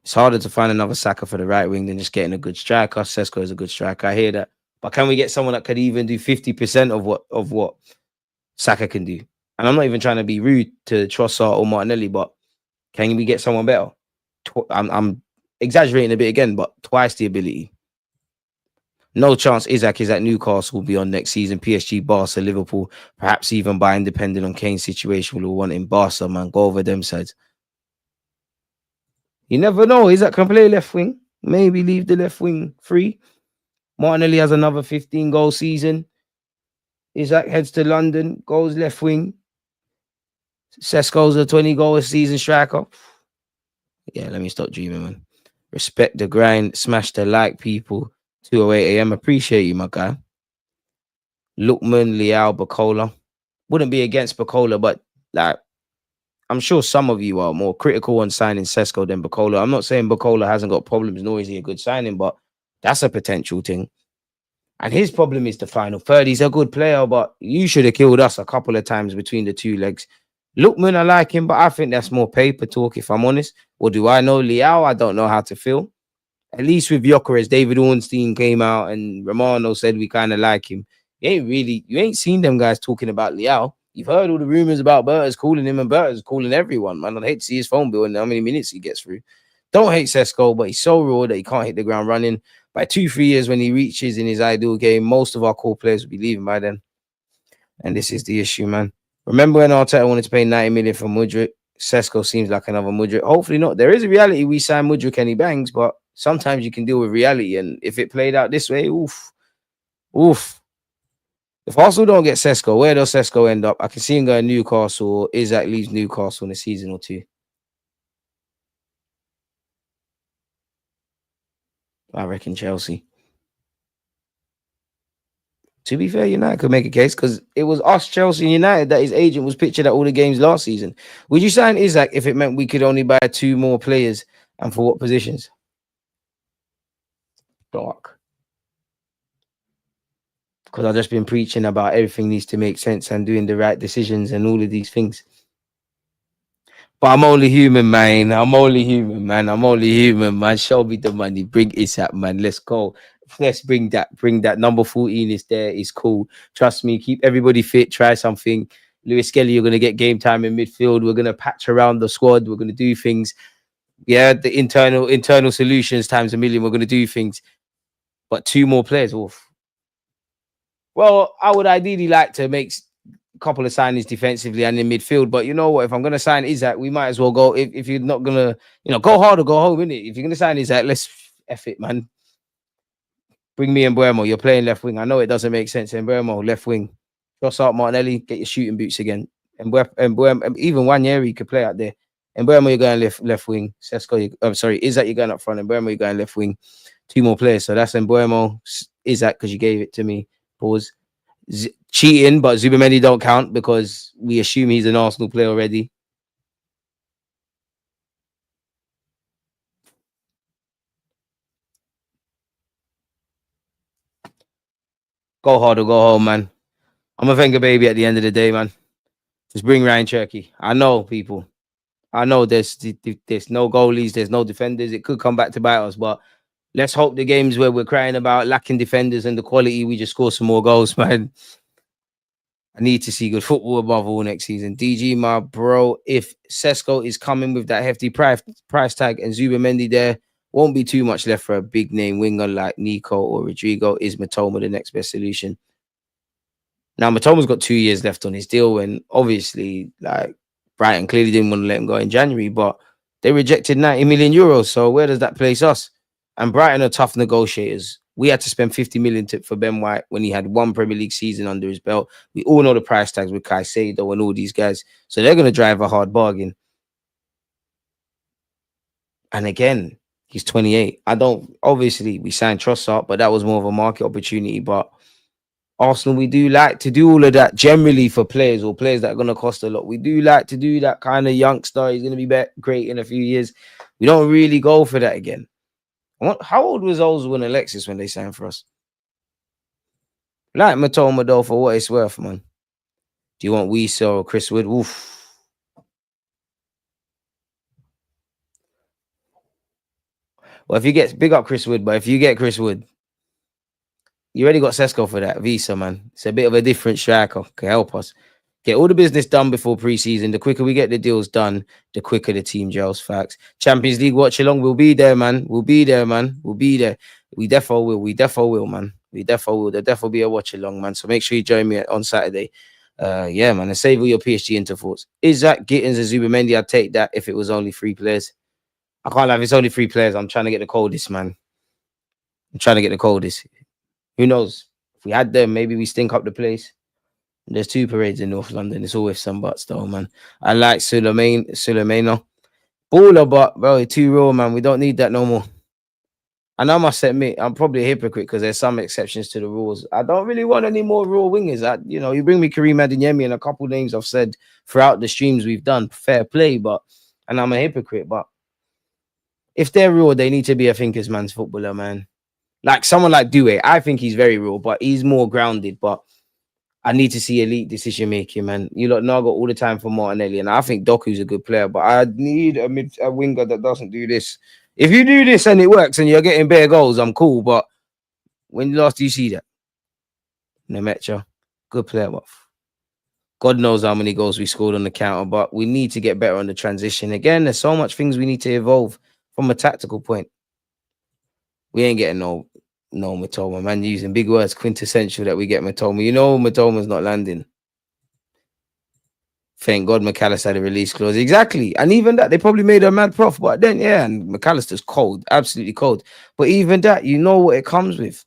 it's harder to find another Saka for the right wing than just getting a good striker. Sesko is a good striker. I hear that. But can we get someone that could even do 50% of what Saka can do? And I'm not even trying to be rude to Trossard or Martinelli, but can we get someone better? I'm exaggerating a bit again, but twice the ability. No chance Isaac is at Newcastle will be on next season. PSG, Barca, Liverpool, perhaps even Bayern, depending on Kane's situation. We'll want in Barca, man. Go over them sides. You never know. Isaac can play left wing. Maybe leave the left wing free. Martinelli has another 15-goal season. Isaac heads to London, goes left wing. Sesko's a 20-goal season striker. Yeah, let me stop dreaming, man. Respect the grind. Smash the like, people. 2:08 a.m. Appreciate you, my guy. Lookman, Leao, Bacola. Wouldn't be against Bacola, but like, I'm sure some of you are more critical on signing Sesko than Bacola. I'm not saying Bacola hasn't got problems, nor is he a good signing, but that's a potential thing. And his problem is the final third. He's a good player, but you should have killed us a couple of times between the 2 legs. Lookman, I like him, but I think that's more paper talk, if I'm honest. Or do I know Leao? I don't know how to feel. At least with Gyokeres, David Ornstein came out and Romano said we kind of like him. You ain't seen them guys talking about Leao. You've heard all the rumors about Berta's calling him, and Berta's calling everyone, man. I'd hate to see his phone bill and how many minutes he gets through. Don't hate Sesko, but he's so raw that he can't hit the ground running. by 2-3 years when he reaches in his ideal game, most of our core players will be leaving by then. And this is the issue, man. Remember when Arteta wanted to pay 90 million for Mudryk? Sesko seems like another Mudryk. Hopefully not. There is a reality we sign Mudryk and he bangs, but sometimes you can deal with reality. And if it played out this way, oof. If Arsenal don't get Sesko, where does Sesko end up? I can see him going Newcastle, or Isak leaves Newcastle in a season or two. I reckon Chelsea. To be fair, United could make a case because it was us, Chelsea and United, that his agent was pictured at all the games last season. Would you sign Isak if it meant we could only buy 2 more players, and for what positions? Dark. Because I've just been preaching about everything needs to make sense and doing the right decisions and all of these things. But I'm only human, man. I'm only human, man. Show me the money. Bring Isak, man. Let's go. Let's bring that. Number 14 is there. It's cool. Trust me. Keep everybody fit. Try something. Lewis Skelly, you're going to get game time in midfield. We're going to patch around the squad. We're going to do things. Yeah, the internal solutions times a million. We're going to do things. But 2 more players. Oof. Well, I would ideally like to make a couple of signings defensively and in midfield. But you know what? If I'm going to sign Isak, we might as well go. If you're not going to, go hard or go home, innit? If you're going to sign Isak, let's F it, man. Bring me and Mbeumo. You're playing left wing. I know it doesn't make sense. Mbeumo, left wing. Trossard, Martinelli, get your shooting boots again. Mbeumo, even Wanyeri could play out there. Mbeumo, you're going left wing. Sesko, Isak, you're going up front. Mbeumo, you're going left wing. 2 more players. So that's Mbeumo, Isak, because you gave it to me. Pause. Cheating, but Zubamendi don't count because we assume he's an Arsenal player already. Go hard or go home, man. I'm a Wenger baby at the end of the day, man. Just bring Ryan Cherky. I know, people. I know there's no goalies, there's no defenders. It could come back to bite us, but let's hope the games where we're crying about lacking defenders and the quality, we just score some more goals, man. I need to see good football above all next season. DG, my bro, if Sesko is coming with that hefty price tag and Zubamendi there, won't be too much left for a big name winger like Nico or Rodrigo. Is Matoma the next best solution? Now, Matoma's got 2 years left on his deal, and obviously, like, Brighton clearly didn't want to let him go in January, but they rejected 90 million euros. So where does that place us? And Brighton are tough negotiators. We had to spend 50 million for Ben White when he had 1 Premier League season under his belt. We all know the price tags with Caicedo and all these guys. So they're going to drive a hard bargain. And again, he's 28. Obviously, we signed Trossard, but that was more of a market opportunity. But Arsenal, we do like to do all of that generally for players or players that are going to cost a lot. We do like to do that kind of youngster. He's going to be great in a few years. We don't really go for that again. How old was Ozil and Alexis when they signed for us? Like Matoma, though, for what it's worth, man. Do you want Wiesa or Chris Wood? Oof. Well, if you get big up Chris Wood, but if you get Chris Wood, you already got Sesko for that. Visa, man. It's a bit of a different striker. Can help us. Get all the business done before preseason. The quicker we get the deals done, the quicker the team gels. Facts. Champions League watch along. We'll be there, man. We'll be there, man. We'll be there. We defo will. We defo will, man. We defo will. There'll defo be a watch along, man. So make sure you join me on Saturday. Yeah, man. And save all your PSG intervals. Isak, Gittins, and Zubamendi? I'd take that if it was only 3 players. I can't have it's only 3 players. I'm trying to get the coldest, man. I'm trying to get the coldest. Who knows? If we had them, maybe we stink up the place. There's 2 parades in North London. It's always some butts, though, man. I like Suleimano. Baller, but, bro, too raw, man. We don't need that no more. And I must admit, I'm probably a hypocrite because there's some exceptions to the rules. I don't really want any more raw wingers. You bring me Karim Adeyemi and a couple names I've said throughout the streams we've done. Fair play, and I'm a hypocrite. But if they're raw, they need to be a thinkers man's footballer, man. Like someone like Doué, I think he's very raw, but he's more grounded. But I need to see elite decision making, man. You lot know I got all the time for Martinelli, and I think Doku's a good player, but I need a winger that doesn't do this. If you do this and it works and you're getting bare goals, I'm cool. But when last do you see that? Nemecha, good player, but God knows how many goals we scored on the counter. But we need to get better on the transition. Again, there's so much things we need to evolve from a tactical point. We ain't getting no No, Matoma, man, using big words, quintessential that we get Matoma. You know, Matoma's not landing. Thank God McAllister had a release clause. Exactly. And even that, they probably made a mad prof. But then, yeah, and McAllister's cold, absolutely cold. But even that, you know what it comes with.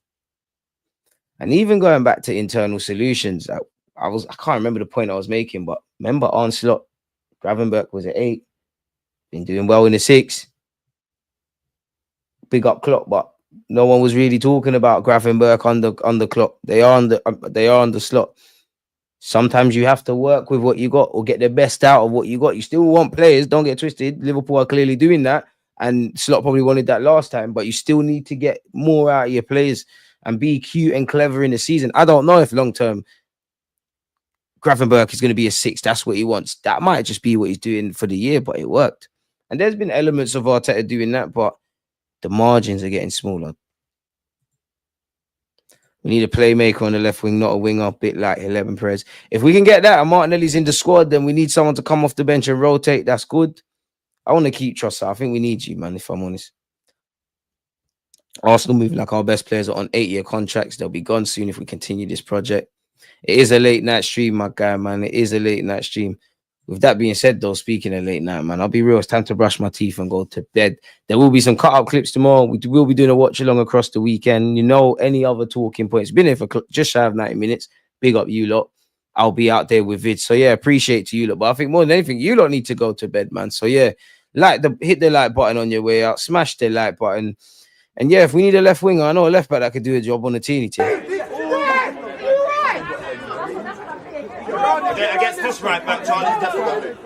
And even going back to internal solutions, I can't remember the point I was making, but remember Onslaught, Gravenberch was at 8, been doing well in the 6. Big up clock, but no one was really talking about Gravenberch on the clock. They are on the slot. Sometimes you have to work with what you got or get the best out of what you got. You still want players, don't get twisted. Liverpool are clearly doing that, and Slot probably wanted that last time, but you still need to get more out of your players and be cute and clever in the season. I don't know if long term Gravenberch is going to be a 6. That's what he wants. That might just be what he's doing for the year, but it worked. And there's been elements of Arteta doing that, but the margins are getting smaller. We need a playmaker on the left wing, not a winger, a bit like 11 Perez. If we can get that and Martinelli's in the squad, then we need someone to come off the bench and rotate. That's good. I want to keep Trossard. I think we need you, man, if I'm honest. Arsenal moving like our best players are on 8-year contracts. They'll be gone soon if we continue this project. It is a late night stream, my guy, man. It is a late night stream. With that being said, though, speaking of late night, man, I'll be real. It's time to brush my teeth and go to bed. There will be some cut-out clips tomorrow. We will be doing a watch-along across the weekend. You know, any other talking points. Been here for just shy of 90 minutes. Big up you lot. I'll be out there with vids. So, yeah, appreciate to you lot. But I think more than anything, you lot need to go to bed, man. So, yeah, hit the like button on your way out. Smash the like button. And, yeah, if we need a left winger, I know a left back that could do a job on the team. Against this right back, Charlie, definitely.